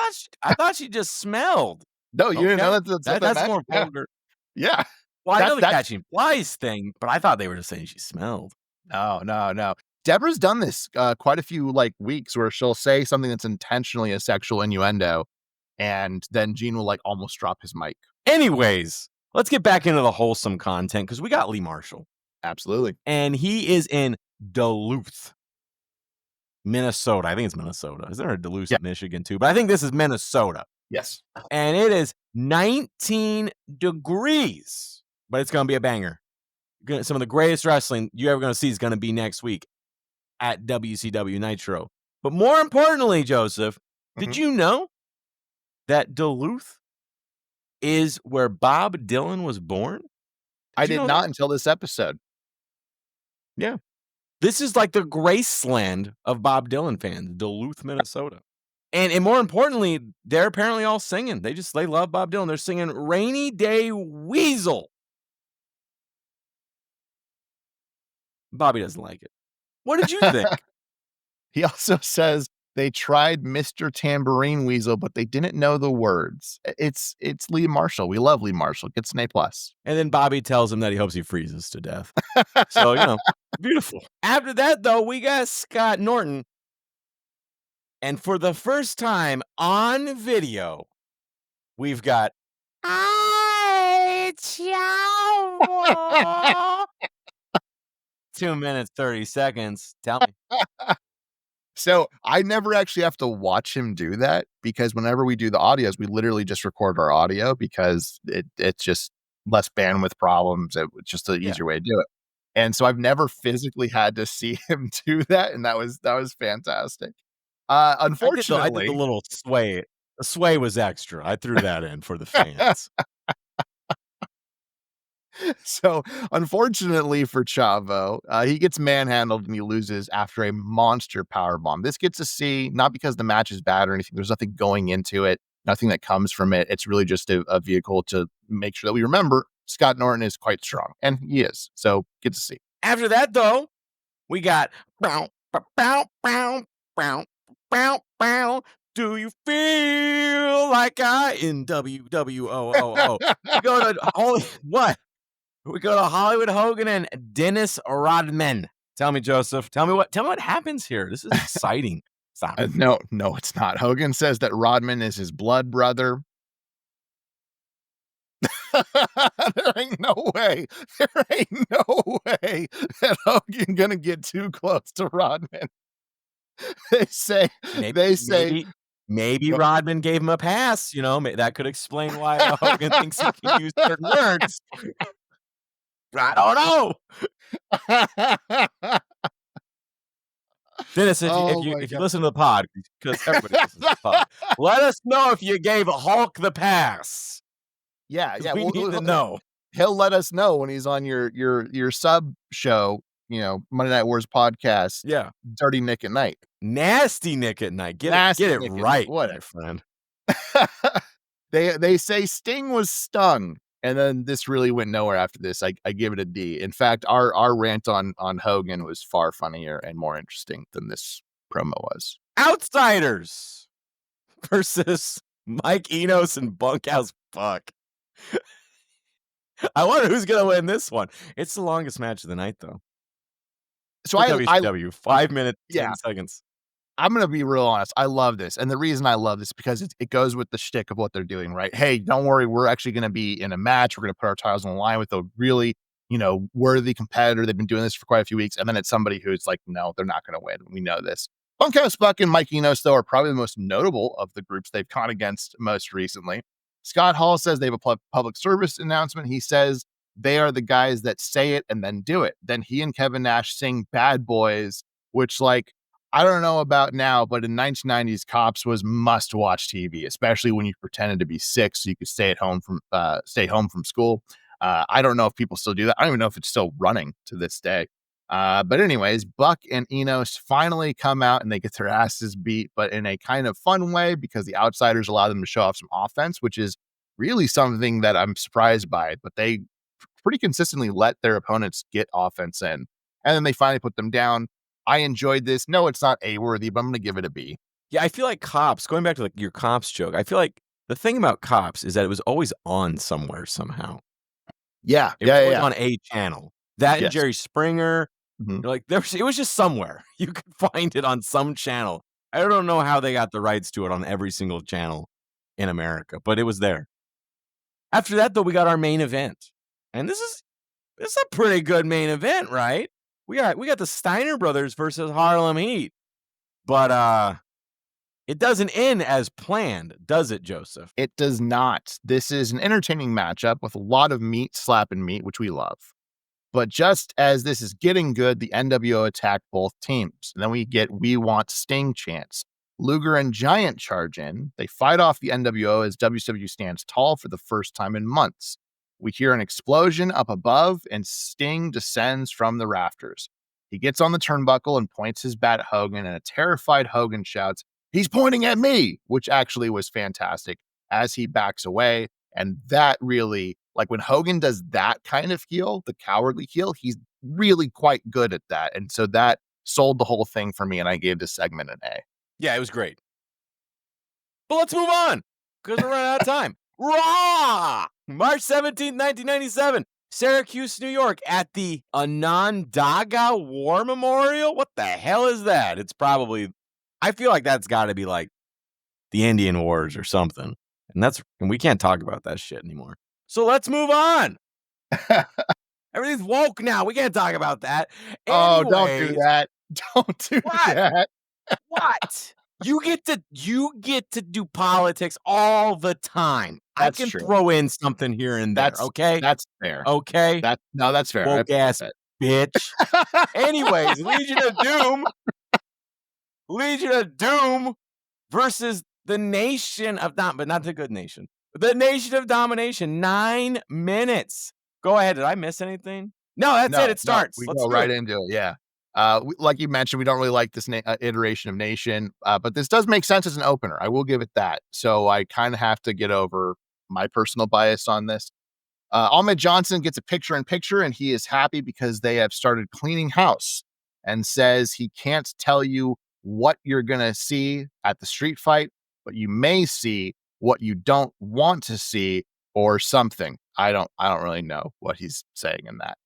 I thought she just smelled. No, you didn't know that's more vulgar. Yeah. Well, I know the catching flies thing, but I thought they were just saying she smelled. No. Deborah's done this quite a few weeks where she'll say something that's intentionally a sexual innuendo, and then Gene will almost drop his mic. Anyways, let's get back into the wholesome content, because we got Lee Marshall. Absolutely. And he is in Duluth, Minnesota. I think it's Minnesota. Is there a Duluth, Michigan too? But I think this is Minnesota. Yes. And it is 19 degrees, but it's going to be a banger. Some of the greatest wrestling you're ever going to see is going to be next week at WCW Nitro. But more importantly, Joseph, did you know that Duluth is where Bob Dylan was born? I did not until this episode. Yeah. This is like the Graceland of Bob Dylan fans, Duluth, Minnesota. And more importantly, they're apparently all singing. They love Bob Dylan. They're singing Rainy Day Weasel. Bobby doesn't like it. What did you think? He also says they tried Mr. Tambourine Weasel, but they didn't know the words. It's Lee Marshall. We love Lee Marshall. Gets an A+. And then Bobby tells him that he hopes he freezes to death. So, beautiful. After that, though, we got Scott Norton. And for the first time on video, we've got 2 minutes, 30 seconds. Tell me. So I never actually have to watch him do that, because whenever we do the audios, we literally just record our audio, because it's just less bandwidth problems. It's just an easier way to do it. And so I've never physically had to see him do that. And that was fantastic. Unfortunately, I did the little sway. The sway was extra. I threw that in for the fans. So, unfortunately for Chavo, he gets manhandled and he loses after a monster powerbomb. This gets a C, not because the match is bad or anything. There's nothing going into it, nothing that comes from it. It's really just a vehicle to make sure that we remember Scott Norton is quite strong, and he is. So, get to see. After that, though, we got bow, bow, bow, bow, bow, bow, bow. Do you feel like I in WWOOO? We go to what? We go to Hollywood Hogan and Dennis Rodman. Tell me, Joseph. Tell me what happens here. This is exciting. Stop. No, it's not. Hogan says that Rodman is his blood brother. There ain't no way. There ain't no way that Hogan gonna get too close to Rodman. They say. Maybe Rodman gave him a pass. You know, that could explain why Hogan thinks he can use certain words. I don't know. Dennis, if you listen to the pod, because everybody listens to the pod, let us know if you gave Hulk the pass. Yeah. We need to know. He'll let us know when he's on your sub show, Monday Night Wars podcast. Yeah. Dirty Nick at Night. Nasty Nick at Night. Get it right, my friend. They say Sting was stung, and then this really went nowhere after this. I give it a D. In fact, our rant on Hogan was far funnier and more interesting than this promo was. Outsiders versus Mike Enos and Bunkhouse Buck. I wonder who's gonna win this one. It's the longest match of the night, though. So WCW, 5 minutes, 10 seconds. I'm going to be real honest. I love this. And the reason I love this is because it goes with the shtick of what they're doing, right? Hey, don't worry. We're actually going to be in a match. We're going to put our titles on the line with a really, worthy competitor. They've been doing this for quite a few weeks. And then it's somebody who's like, no, they're not going to win. We know this. Bunkhouse Buck and Mike Enos, though, are probably the most notable of the groups they've gone against most recently. Scott Hall says they have a public service announcement. He says they are the guys that say it and then do it. Then he and Kevin Nash sing Bad Boys, which, I don't know about now, but in 1990s, Cops was must-watch TV, especially when you pretended to be sick so you could stay home from school. I don't know if people still do that. I don't even know if it's still running to this day. But anyways, Buck and Enos finally come out and they get their asses beat, but in a kind of fun way because the outsiders allow them to show off some offense, which is really something that I'm surprised by. But they pretty consistently let their opponents get offense in, and then they finally put them down. I enjoyed this. No, it's not A-worthy, but I'm going to give it a B. Yeah, I feel like Cops, going back to your Cops joke, I feel like the thing about Cops is that it was always on somewhere somehow. Yeah. It was on a channel. That and Jerry Springer, mm-hmm. It was just somewhere. You could find it on some channel. I don't know how they got the rights to it on every single channel in America, but it was there. After that, though, we got our main event. And this is a pretty good main event, right? We got the Steiner brothers versus Harlem Heat. But it doesn't end as planned, does it, Joseph? It does not. This is an entertaining matchup with a lot of meat slapping meat, which we love. But just as this is getting good, the NWO attack both teams. And then we get We Want Sting chants. Luger and Giant charge in. They fight off the NWO as WCW stands tall for the first time in months. We hear an explosion up above, and Sting descends from the rafters. He gets on the turnbuckle and points his bat at Hogan, and a terrified Hogan shouts, "He's pointing at me," which actually was fantastic as he backs away. And that really, when Hogan does that kind of heel, the cowardly heel, he's really quite good at that. And so that sold the whole thing for me, and I gave this segment an A. Yeah, it was great. But let's move on, because we're running out of time. Raw! March 17th, 1997, Syracuse, New York, at the Onondaga War Memorial. What the hell is that? It's probably, I feel like that's got to be the Indian Wars or something. And we can't talk about that shit anymore. So let's move on. Everything's woke now. We can't talk about that. Anyways, oh, don't do that. Don't do that. What? You get to do politics all the time. That's I can true. throw in something here and there. Okay, that's fair. Okay, that's fair. Woke ass bitch. Anyways, Legion of Doom versus the Nation of but not the Good Nation. The Nation of Domination. 9 minutes. Go ahead. Did I miss anything? No, that's it. It starts. We Let's go do right it. into it. Yeah. Like you mentioned, we don't really like this iteration of Nation, but this does make sense as an opener. I will give it that. So I kind of have to get over my personal bias on this. Ahmed Johnson gets a picture in picture, and he is happy because they have started cleaning house, and says he can't tell you what you're going to see at the street fight, but you may see what you don't want to see or something. I don't really know what he's saying in that.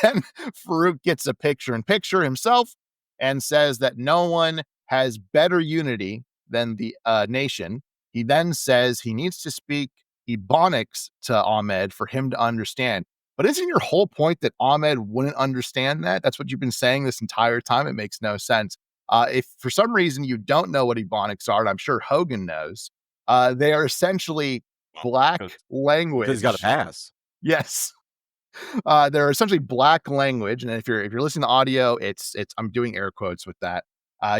Then Farouk gets a picture in picture himself and says that no one has better unity than the Nation. He then says he needs to speak Ebonics to Ahmed for him to understand. But isn't your whole point that Ahmed wouldn't understand that? That's what you've been saying this entire time. It makes no sense. If for some reason you don't know what Ebonics are, and I'm sure Hogan knows, they are essentially black Because language. he's got a pass. Yes. They're essentially black language, and if you're listening to audio, it's I'm doing air quotes with that.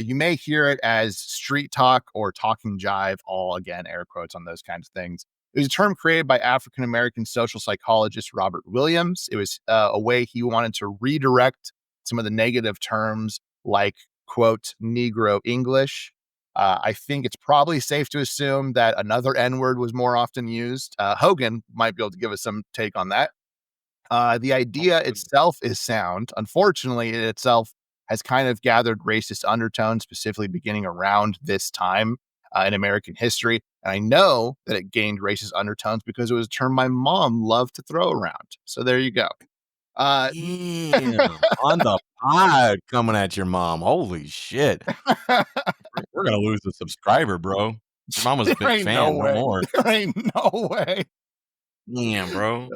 You may hear it as street talk or talking jive, all again air quotes on those kinds of things. It was a term created by African American social psychologist Robert Williams. It was a way he wanted to redirect some of the negative terms like quote Negro English. I think it's probably safe to assume that another N word was more often used. Hogan might be able to give us some take on that. The idea itself is sound. Unfortunately, it itself has kind of gathered racist undertones, specifically beginning around this time in American history. And I know that it gained racist undertones because it was a term my mom loved to throw around. So there you go. Damn. On the pod coming at your mom. Holy shit. We're going to lose a subscriber, bro. Your mom was a big fan. No more. There ain't no way. Damn, bro.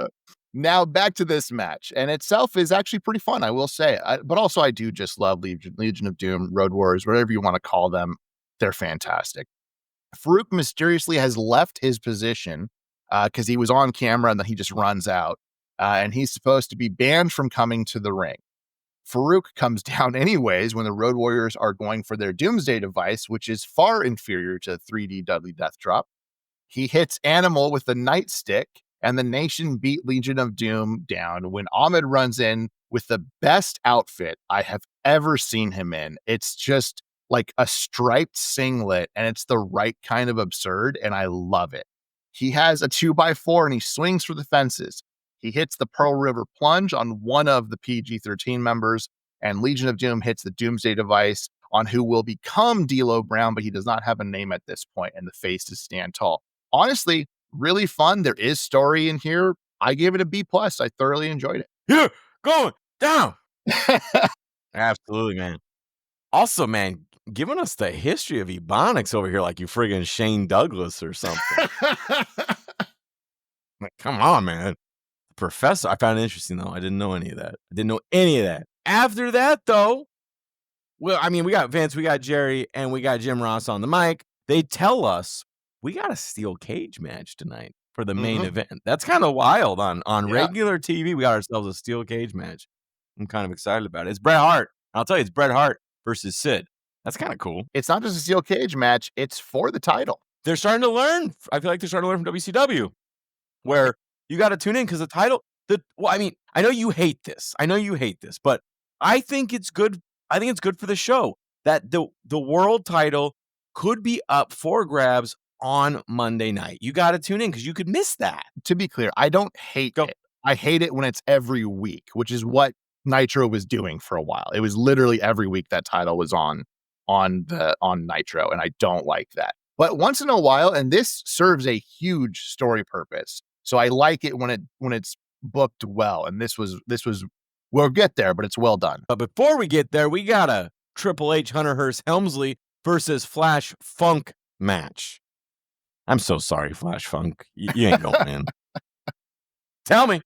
Now back to this match, and itself is actually pretty fun, I will say. But also, I do just love Legion of Doom, Road Warriors, whatever you want to call them. They're fantastic. Farouk mysteriously has left his position because he was on camera, and then he just runs out. And he's supposed to be banned from coming to the ring. Farouk comes down anyways when the Road Warriors are going for their Doomsday device, which is far inferior to 3D Dudley Death Drop. He hits Animal with the nightstick, and the Nation beat Legion of Doom down when Ahmed runs in with the best outfit I have ever seen him in. It's just like a striped singlet, and it's the right kind of absurd, and I love it. He has a 2x4, and he swings for the fences. He hits the Pearl River Plunge on one of the PG-13 members, and Legion of Doom hits the Doomsday device on who will become D'Lo Brown, but he does not have a name at this point, and the face is Stand Tall. Honestly, really fun. There is story in here. I gave it a B+. I thoroughly enjoyed it. Yeah, going down. Absolutely, man. Also, man, giving us the history of Ebonics over here like you friggin' Shane Douglas or something. Like, come on, man. Professor, I found it interesting, though. I didn't know any of that. After that, though, well, I mean, we got Vince, we got Jerry, and we got Jim Ross on the mic. They tell us we got a steel cage match tonight for the main event. That's kind of wild. On regular TV, we got ourselves a steel cage match. I'm kind of excited about it. It's Bret Hart. I'll tell you, it's Bret Hart versus Sid. That's kind of cool. It's not just a steel cage match. It's for the title. They're starting to learn. I feel like they're starting to learn from WCW, where you got to tune in because the title, I mean, I know you hate this, but I think it's good. I think it's good for the show that the world title could be up for grabs on Monday night. You got to tune in because you could miss that. To be clear, I don't hate it. I hate it when it's every week, which is what Nitro was doing for a while. It was literally every week that title was on Nitro, and I don't like that. But once in a while, and this serves a huge story purpose. So I like it when it's booked well. And this was we'll get there, but it's well done. But before we get there, we got a Triple H Hunter Hearst Helmsley versus Flash Funk match. I'm so sorry, Flash Funk. You ain't going in. Tell me.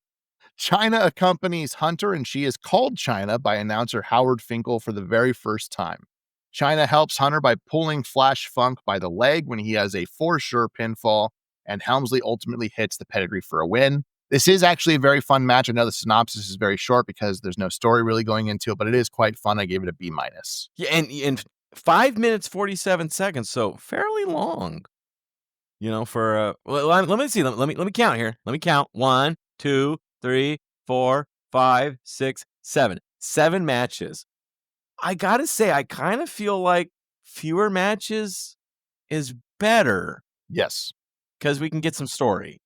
Chyna accompanies Hunter, and she is called Chyna by announcer Howard Finkel for the very first time. Chyna helps Hunter by pulling Flash Funk by the leg when he has a for sure pinfall, and Helmsley ultimately hits the pedigree for a win. This is actually a very fun match. I know the synopsis is very short because there's no story really going into it, but it is quite fun. I gave it a B-. Yeah, and 5 minutes 47 seconds, so fairly long. You know, for let me see. Let me count here. Let me count. 1, 2, 3, 4, 5, 6, 7. 7 matches. I gotta say, I kind of feel like fewer matches is better Yes. because we can get some story.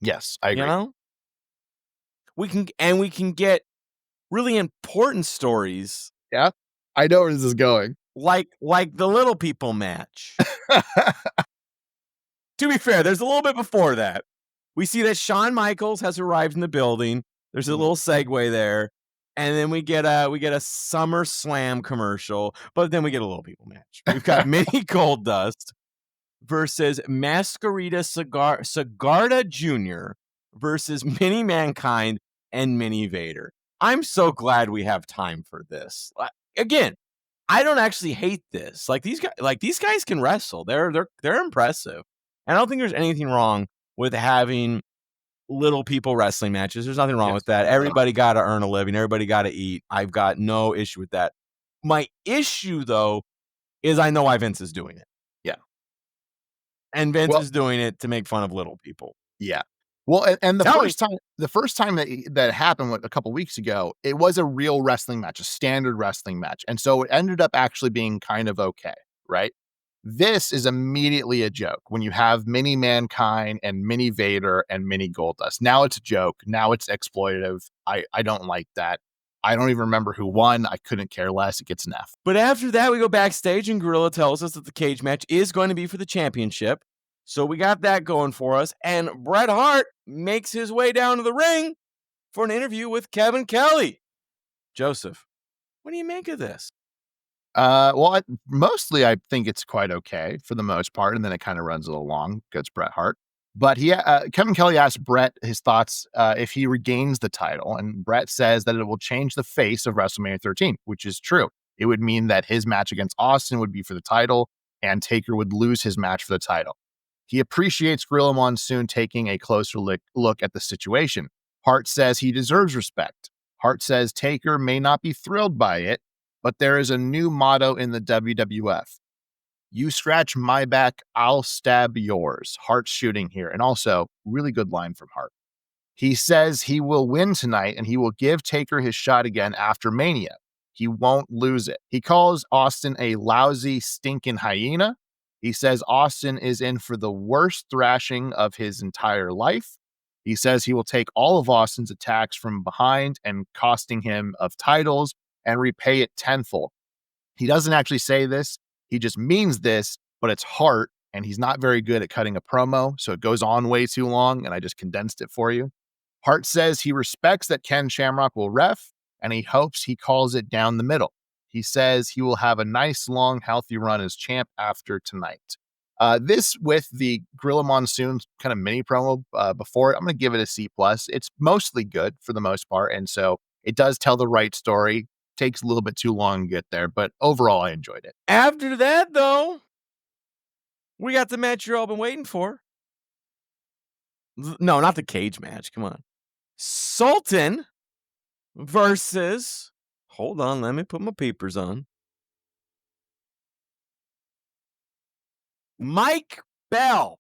Yes, I agree. You know? We can get really important stories. Yeah. I know where this is going. Like the little people match. To be fair, there's a little bit before that. We see that Shawn Michaels has arrived in the building. There's a little segue there. And then we get a Summer Slam commercial, but then we get a little people match. We've got Mini Goldust versus Masquerita Sagarda Jr. versus Mini Mankind and Mini Vader. I'm so glad we have time for this. Again, I don't actually hate this. These guys can wrestle. They're impressive. And I don't think there's anything wrong with having little people wrestling matches. There's nothing wrong with that. Everybody got to earn a living. Everybody got to eat. I've got no issue with that. My issue, though, is I know why Vince is doing it. Yeah. And Vince is doing it to make fun of little people. Yeah. Well, and the first time that happened a couple weeks ago, it was a real wrestling match, a standard wrestling match. And so it ended up actually being kind of okay, right? This is immediately a joke when you have Mini Mankind and Mini Vader and Mini Goldust. Now it's a joke. Now it's exploitative. I don't like that. I don't even remember who won. I couldn't care less. It gets an F. But after that, we go backstage and Gorilla tells us that the cage match is going to be for the championship. So we got that going for us. And Bret Hart makes his way down to the ring for an interview with Kevin Kelly. Joseph, what do you make of this? Well, mostly I think it's quite okay for the most part, and then it kind of runs a little long because Bret Hart. But Kevin Kelly asked Bret his thoughts if he regains the title, and Bret says that it will change the face of WrestleMania 13, which is true. It would mean that his match against Austin would be for the title, and Taker would lose his match for the title. He appreciates Gorilla Monsoon taking a closer look at the situation. Hart says he deserves respect. Hart says Taker may not be thrilled by it, but there is a new motto in the WWF. You scratch my back, I'll stab yours. Hart's shooting here. And also, really good line from Hart. He says he will win tonight and he will give Taker his shot again after Mania. He won't lose it. He calls Austin a lousy, stinking hyena. He says Austin is in for the worst thrashing of his entire life. He says he will take all of Austin's attacks from behind and costing him of titles and repay it tenfold. He doesn't actually say this. He just means this, but it's Hart, and he's not very good at cutting a promo, so it goes on way too long, and I just condensed it for you. Hart says he respects that Ken Shamrock will ref, and he hopes he calls it down the middle. He says he will have a nice, long, healthy run as champ after tonight. This with the Gorilla Monsoon kind of mini promo before it, I'm going to give it a C+. It's mostly good for the most part, and so it does tell the right story. Takes a little bit too long to get there, but overall, I enjoyed it. After that, though, we got the match you've all been waiting for. No, not the cage match. Come on. Sultan versus... Hold on, let me put my peepers on. Mike Bell.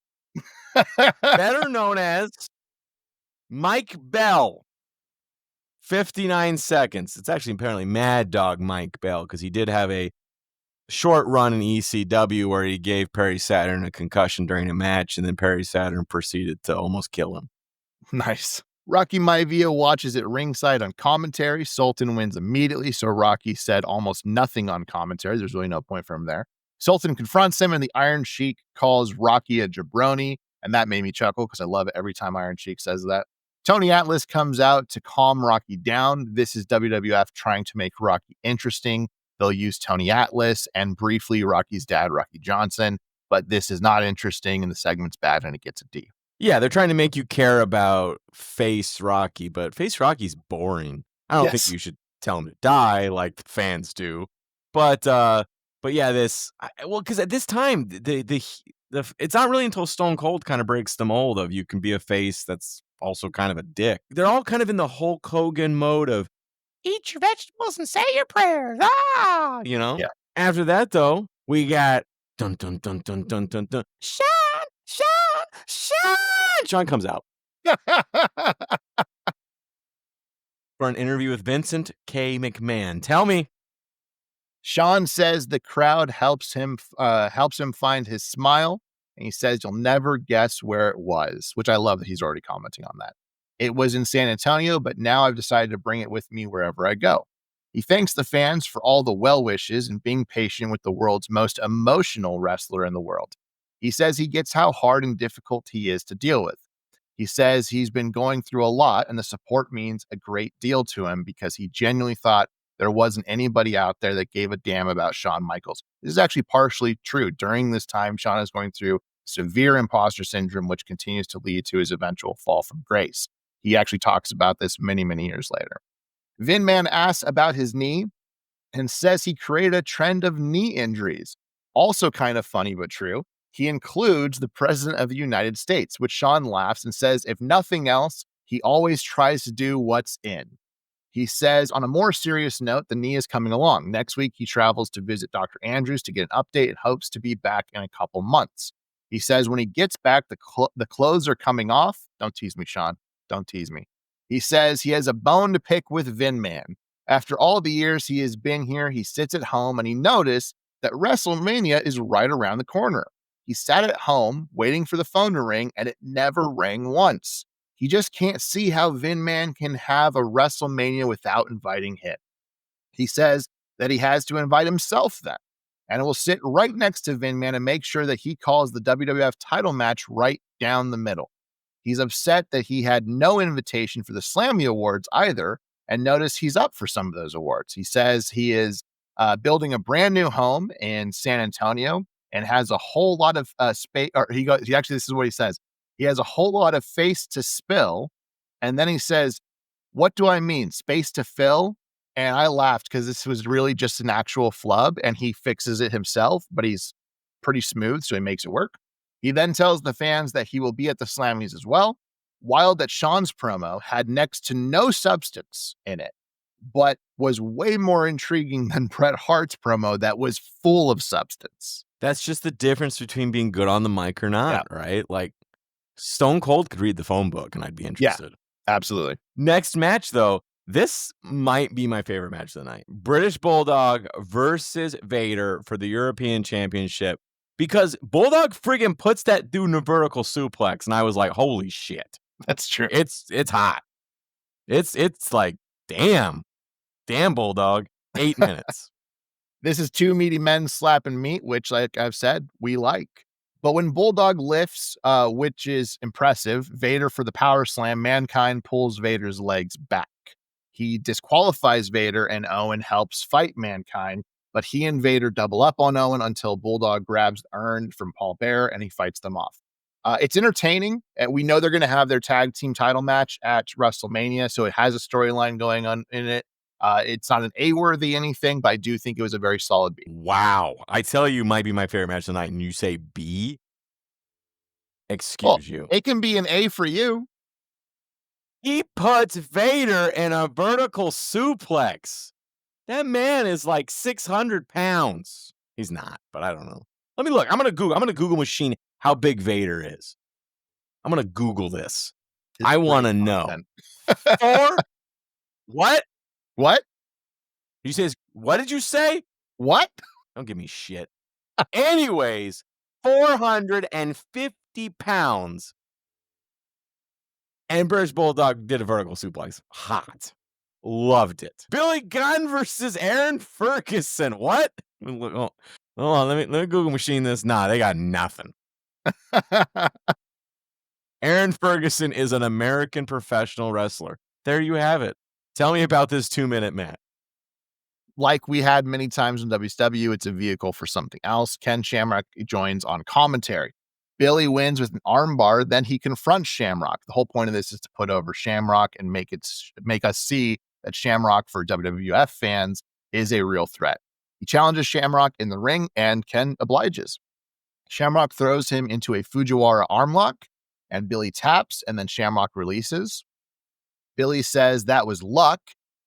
Better known as Mike Bell. 59 seconds. It's actually apparently Mad Dog Mike Bell because he did have a short run in ECW where he gave Perry Saturn a concussion during a match, and then Perry Saturn proceeded to almost kill him. Nice. Rocky Maivia watches it ringside on commentary. Sultan wins immediately, so Rocky said almost nothing on commentary. There's really no point for him there. Sultan confronts him, and the Iron Sheik calls Rocky a jabroni, and that made me chuckle because I love it every time Iron Sheik says that. Tony Atlas comes out to calm Rocky down. This is WWF trying to make Rocky interesting. They'll use Tony Atlas and briefly Rocky's dad, Rocky Johnson, but this is not interesting and the segment's bad and it gets a D. Yeah, they're trying to make you care about face Rocky, but face Rocky's boring. I don't think you should tell him to die like fans do. But yeah, because at this time, it's not really until Stone Cold kind of breaks the mold of you can be a face that's also kind of a dick. They're all kind of in the Hulk Hogan mode of eat your vegetables and say your prayers. You know? Yeah. After that, though, we got dun dun dun dun dun dun dun. Sean comes out. for an interview with Vincent K. McMahon. Tell me. Sean says the crowd helps him find his smile, and he says you'll never guess where it was, which I love that he's already commenting on that. It was in San Antonio, but now I've decided to bring it with me wherever I go. He thanks the fans for all the well wishes and being patient with the world's most emotional wrestler in the world. He says he gets how hard and difficult he is to deal with. He says he's been going through a lot, and the support means a great deal to him because he genuinely thought there wasn't anybody out there that gave a damn about Shawn Michaels. This is actually partially true. During this time, Shawn is going through severe imposter syndrome, which continues to lead to his eventual fall from grace. He actually talks about this many, many years later. Vin Man asks about his knee and says he created a trend of knee injuries. Also kind of funny, but true. He includes the President of the United States, which Shawn laughs and says, if nothing else, he always tries to do what's in. He says, on a more serious note, the knee is coming along. Next week, he travels to visit Dr. Andrews to get an update and hopes to be back in a couple months. He says when he gets back, the clothes are coming off. Don't tease me, Shawn. Don't tease me. He says he has a bone to pick with Vin Man. After all the years he has been here, he sits at home and he noticed that WrestleMania is right around the corner. He sat at home waiting for the phone to ring, and it never rang once. He just can't see how Vin Man can have a WrestleMania without inviting him. He says that he has to invite himself then, and will sit right next to Vin Man and make sure that he calls the WWF title match right down the middle. He's upset that he had no invitation for the Slammy Awards either, and notice he's up for some of those awards. He says he is building a brand new home in San Antonio and has a whole lot of space. Or this is what he says. He has a whole lot of face to spill. And then he says, what do I mean? Space to fill? And I laughed because this was really just an actual flub and he fixes it himself, but he's pretty smooth, so he makes it work. He then tells the fans that he will be at the Slammies as well. Wild that Shawn's promo had next to no substance in it, but was way more intriguing than Bret Hart's promo that was full of substance. That's just the difference between being good on the mic or not, right? Like, Stone Cold could read the phone book and I'd be interested. Yeah, absolutely. Next match, though, this might be my favorite match of the night. British Bulldog versus Vader for the European Championship. Because Bulldog friggin' puts that dude in a vertical suplex, and I was like, holy shit. That's true. It's hot. It's like, damn Bulldog. 8 minutes. This is two meaty men slapping meat, which, like I've said, we like. But when Bulldog lifts, which is impressive, Vader for the power slam, Mankind pulls Vader's legs back. He disqualifies Vader, and Owen helps fight Mankind, but he and Vader double up on Owen until Bulldog grabs the urn from Paul Bearer and he fights them off. It's entertaining, and we know they're going to have their tag team title match at WrestleMania, so it has a storyline going on in it. It's not an A-worthy anything, but I do think it was a very solid B. Wow. I tell you, might be my favorite match tonight, and you say B? Excuse you. It can be an A for you. He puts Vader in a vertical suplex. That man is like 600 pounds. He's not, but I don't know. Let me look. I'm gonna Google machine how big Vader is. I'm gonna Google this. I want to know. What? What? You say? What did you say? What? Don't give me shit. Anyways, 450 pounds. And British Bulldog did a vertical suplex. Hot. Loved it. Billy Gunn versus Aaron Ferguson. What? Hold on, let me Google machine this. Nah, they got nothing. Aaron Ferguson is an American professional wrestler. There you have it. Tell me about this 2-minute match. Like we had many times in WCW, it's a vehicle for something else. Ken Shamrock joins on commentary. Billy wins with an armbar, then he confronts Shamrock. The whole point of this is to put over Shamrock and make us see that Shamrock, for WWF fans, is a real threat. He challenges Shamrock in the ring, and Ken obliges. Shamrock throws him into a Fujiwara armlock, and Billy taps, and then Shamrock releases. Billy says that was luck,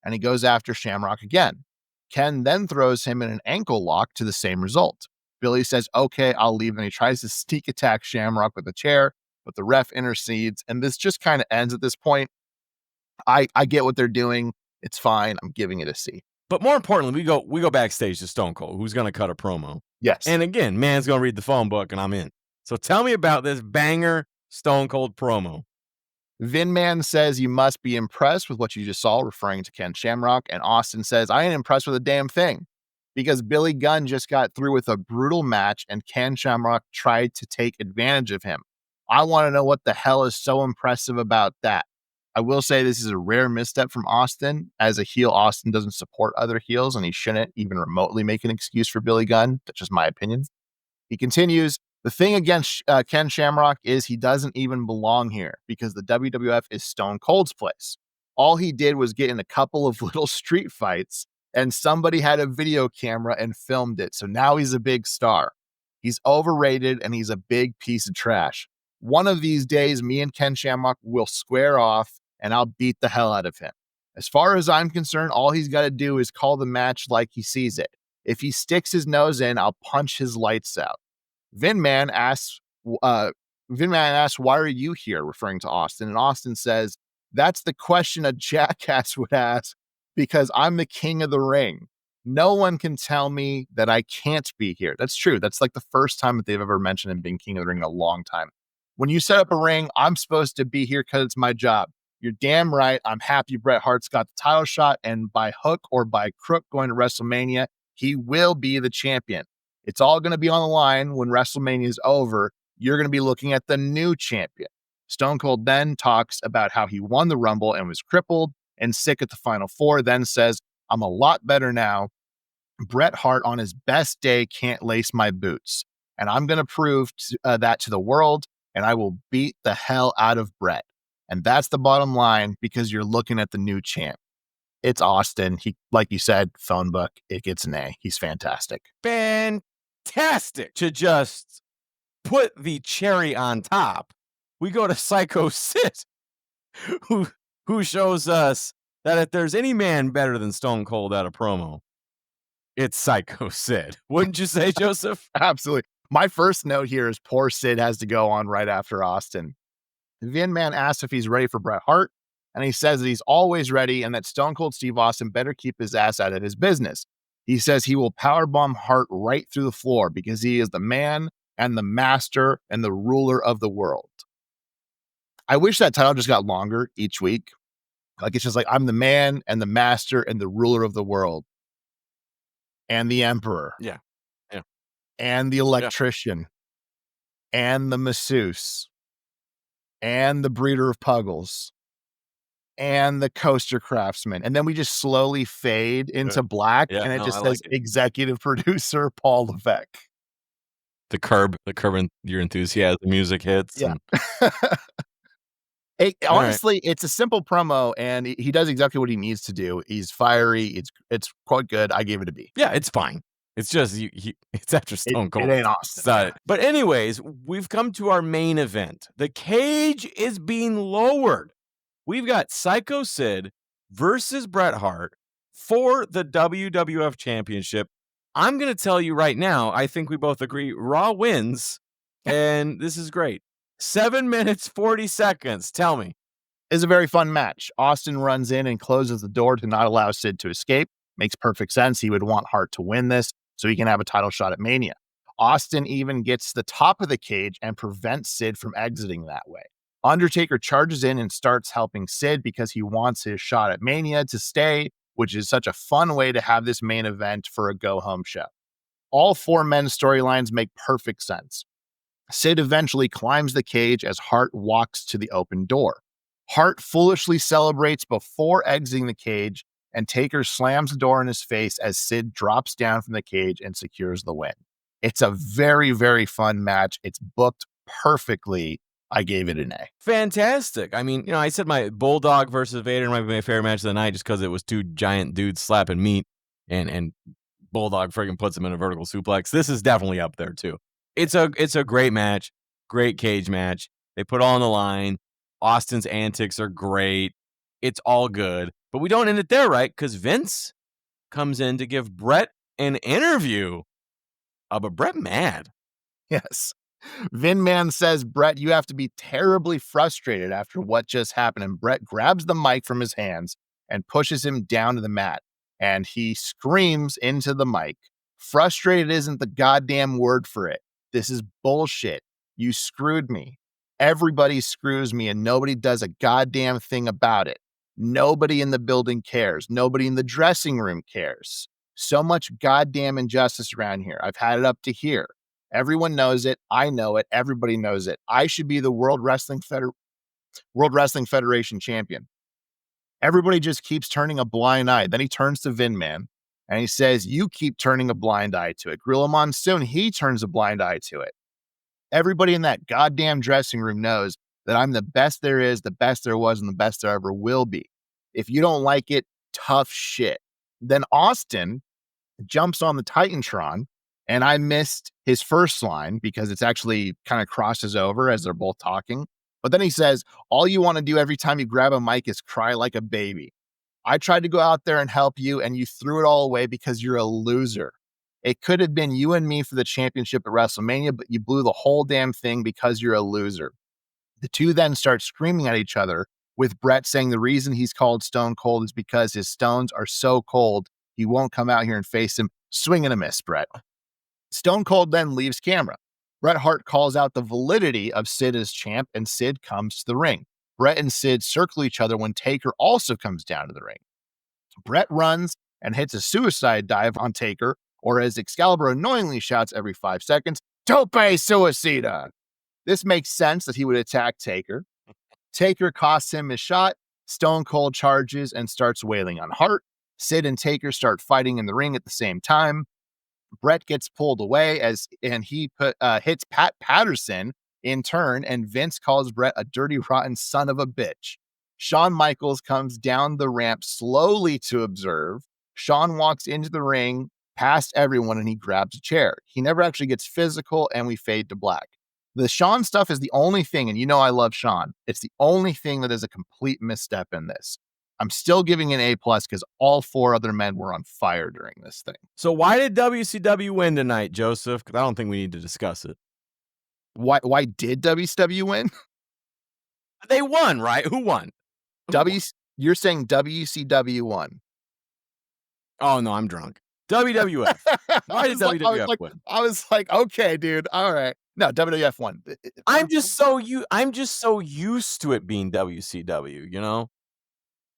and he goes after Shamrock again. Ken then throws him in an ankle lock to the same result. Billy says, okay, I'll leave. And he tries to sneak attack Shamrock with a chair, but the ref intercedes. And this just kind of ends at this point. I get what they're doing. It's fine. I'm giving it a C. But more importantly, we go backstage to Stone Cold, who's going to cut a promo. Yes. And again, man's going to read the phone book, and I'm in. So tell me about this banger Stone Cold promo. Vin Man says you must be impressed with what you just saw, referring to Ken Shamrock. And Austin says, I ain't impressed with a damn thing because Billy Gunn just got through with a brutal match and Ken Shamrock tried to take advantage of him. I want to know what the hell is so impressive about that. I will say this is a rare misstep from Austin. As a heel, Austin doesn't support other heels, and he shouldn't even remotely make an excuse for Billy Gunn. That's just my opinion. He continues, the thing against Ken Shamrock is he doesn't even belong here because the WWF is Stone Cold's place. All he did was get in a couple of little street fights, and somebody had a video camera and filmed it, so now he's a big star. He's overrated, and he's a big piece of trash. One of these days, me and Ken Shamrock will square off, and I'll beat the hell out of him. As far as I'm concerned, all he's got to do is call the match like he sees it. If he sticks his nose in, I'll punch his lights out. Vin Man asks, why are you here? Referring to Austin. And Austin says, that's the question a jackass would ask because I'm the king of the ring. No one can tell me that I can't be here. That's true. That's like the first time that they've ever mentioned him being king of the ring in a long time. When you set up a ring, I'm supposed to be here because it's my job. You're damn right. I'm happy Bret Hart's got the title shot, and by hook or by crook going to WrestleMania, he will be the champion. It's all going to be on the line when WrestleMania is over. You're going to be looking at the new champion. Stone Cold then talks about how he won the Rumble and was crippled and sick at the Final Four, then says, I'm a lot better now. Bret Hart on his best day can't lace my boots. And I'm going to prove that to the world, and I will beat the hell out of Bret. And that's the bottom line because you're looking at the new champ. It's Austin. He, like you said, phone book, it gets an A. He's fantastic. Fantastic. To just put the cherry on top, we go to Psycho Sid, who shows us that if there's any man better than Stone Cold at a promo, it's Psycho Sid. Wouldn't you say, Joseph? Absolutely. My first note here is poor Sid has to go on right after Austin. Vin Man asks if he's ready for Bret Hart, and he says that he's always ready and that Stone Cold Steve Austin better keep his ass out of his business. He says he will powerbomb Hart right through the floor because he is the man and the master and the ruler of the world. I wish that title just got longer each week. Like it's just like, I'm the man and the master and the ruler of the world. And the emperor. Yeah. Yeah. And the electrician. Yeah. And the masseuse. And the breeder of puggles, and the coaster craftsman. And then we just slowly fade into black, and it just says executive producer Paul Levesque. The curb and your enthusiasm music hits. Yeah. Honestly, it's a simple promo, and he does exactly what he needs to do. He's fiery. It's quite good. I gave it a B. Yeah, it's fine. It's just it's after Stone Cold. It ain't Austin. But anyways, we've come to our main event. The cage is being lowered. We've got Psycho Sid versus Bret Hart for the WWF Championship. I'm going to tell you right now, I think we both agree Raw wins, and this is great. 7 minutes, 40 seconds. Tell me. It's a very fun match. Austin runs in and closes the door to not allow Sid to escape. Makes perfect sense. He would want Hart to win this so he can have a title shot at Mania. Austin even gets the top of the cage and prevents Sid from exiting that way. Undertaker charges in and starts helping Sid because he wants his shot at Mania to stay, which is such a fun way to have this main event for a go-home show. All four men's storylines make perfect sense. Sid eventually climbs the cage as Hart walks to the open door. Hart foolishly celebrates before exiting the cage, and Taker slams the door in his face as Sid drops down from the cage and secures the win. It's a very, very fun match. It's booked perfectly. I gave it an A. Fantastic. I mean, I said my Bulldog versus Vader might be my favorite match of the night just because it was two giant dudes slapping meat, and Bulldog friggin' puts him in a vertical suplex. This is definitely up there too. It's a great match, great cage match. They put all on the line. Austin's antics are great. It's all good. But we don't end it there, right? Because Vince comes in to give Bret an interview. But Bret mad. Yes. Vin Man says, Bret, you have to be terribly frustrated after what just happened. And Bret grabs the mic from his hands and pushes him down to the mat. And he screams into the mic. Frustrated isn't the goddamn word for it. This is bullshit. You screwed me. Everybody screws me and nobody does a goddamn thing about it. Nobody in the building cares. Nobody in the dressing room cares. So much goddamn injustice around here. I've had it up to here. Everyone knows it. I know it. Everybody knows it. I should be the World Wrestling Federation champion. Everybody just keeps turning a blind eye. Then he turns to Vin Man and he says, you keep turning a blind eye to it. Gorilla Monsoon, he turns a blind eye to it. Everybody in that goddamn dressing room knows that I'm the best there is, the best there was, and the best there ever will be. If you don't like it, tough shit. Then Austin jumps on the Titantron, and I missed his first line because it's actually kind of crosses over as they're both talking. But then he says, all you want to do every time you grab a mic is cry like a baby. I tried to go out there and help you, and you threw it all away because you're a loser. It could have been you and me for the championship at WrestleMania, but you blew the whole damn thing because you're a loser. The two then start screaming at each other, with Bret saying the reason he's called Stone Cold is because his stones are so cold, he won't come out here and face him. Swing and a miss, Bret. Stone Cold then leaves camera. Bret Hart calls out the validity of Sid as champ, and Sid comes to the ring. Bret and Sid circle each other when Taker also comes down to the ring. Bret runs and hits a suicide dive on Taker, or as Excalibur annoyingly shouts every 5 seconds, Tope Suicida! This makes sense that he would attack Taker. Taker costs him his shot. Stone Cold charges and starts wailing on Hart. Sid and Taker start fighting in the ring at the same time. Bret gets pulled away and he hits Pat Patterson in turn, and Vince calls Bret a dirty, rotten son of a bitch. Shawn Michaels comes down the ramp slowly to observe. Shawn walks into the ring past everyone and he grabs a chair. He never actually gets physical, and we fade to black. The Shawn stuff is the only thing, and you know I love Shawn. It's the only thing that is a complete misstep in this. I'm still giving an A+ because all 4 other men were on fire during this thing. So why did WCW win tonight, Joseph? Because I don't think we need to discuss it. Why did WCW win? They won, right? Who won? You're saying WCW won. Oh, no, I'm drunk. WWF. Why did WWF win? I was like, okay, dude. All right. No, WWF won. I'm just so used to it being WCW, you know?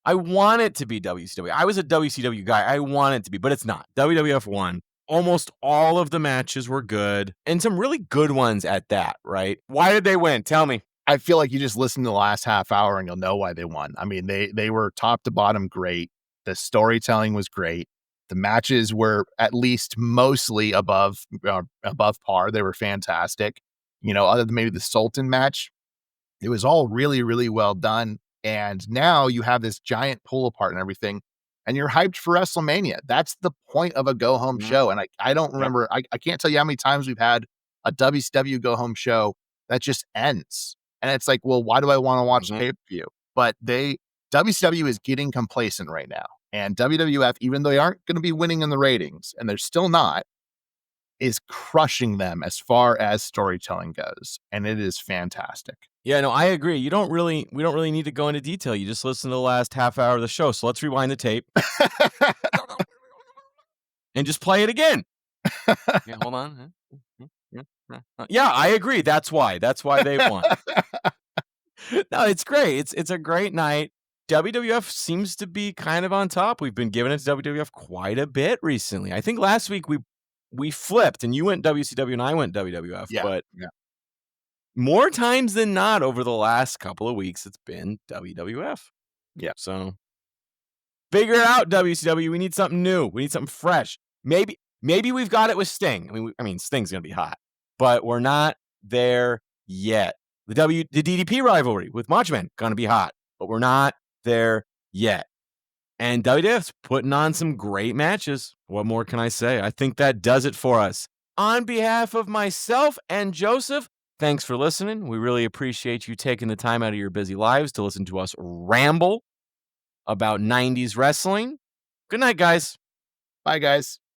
I want it to be WCW. I was a WCW guy. I want it to be, but it's not. WWF won. Almost all of the matches were good, and some really good ones at that, right? Why did they win? Tell me. I feel like you just listen to the last half hour and you'll know why they won. I mean, they were top to bottom great. The storytelling was great. The matches were at least mostly above par. They were fantastic. You know, other than maybe the Sultan match, it was all really, really well done. And now you have this giant pull apart and everything, and you're hyped for WrestleMania. That's the point of a go home show. And I don't remember, I can't tell you how many times we've had a WCW go home show that just ends. And it's like, well, why do I want to watch pay-per-view? But WCW is getting complacent right now. And WWF, even though they aren't going to be winning in the ratings, and they're still not, is crushing them as far as storytelling goes. And it is fantastic. Yeah, no, I agree. We don't really need to go into detail. You just listen to the last half hour of the show. So let's rewind the tape and just play it again. Yeah, hold on. Yeah, I agree. That's why they won. No, it's great. It's a great night. WWF seems to be kind of on top. We've been giving it to WWF quite a bit recently. I think last week we flipped and you went WCW and I went WWF. Yeah, but more times than not over the last couple of weeks, it's been WWF. Yeah. So figure it out, WCW. We need something new. We need something fresh. Maybe we've got it with Sting. I mean, Sting's gonna be hot, but we're not there yet. The DDP rivalry with Macho Man gonna be hot, but we're not there yet. And WWF's putting on some great matches. What more can I say? I think that does it for us. On behalf of myself and Joseph, thanks for listening. We really appreciate you taking the time out of your busy lives to listen to us ramble about 90s wrestling. Good night, guys. Bye, guys.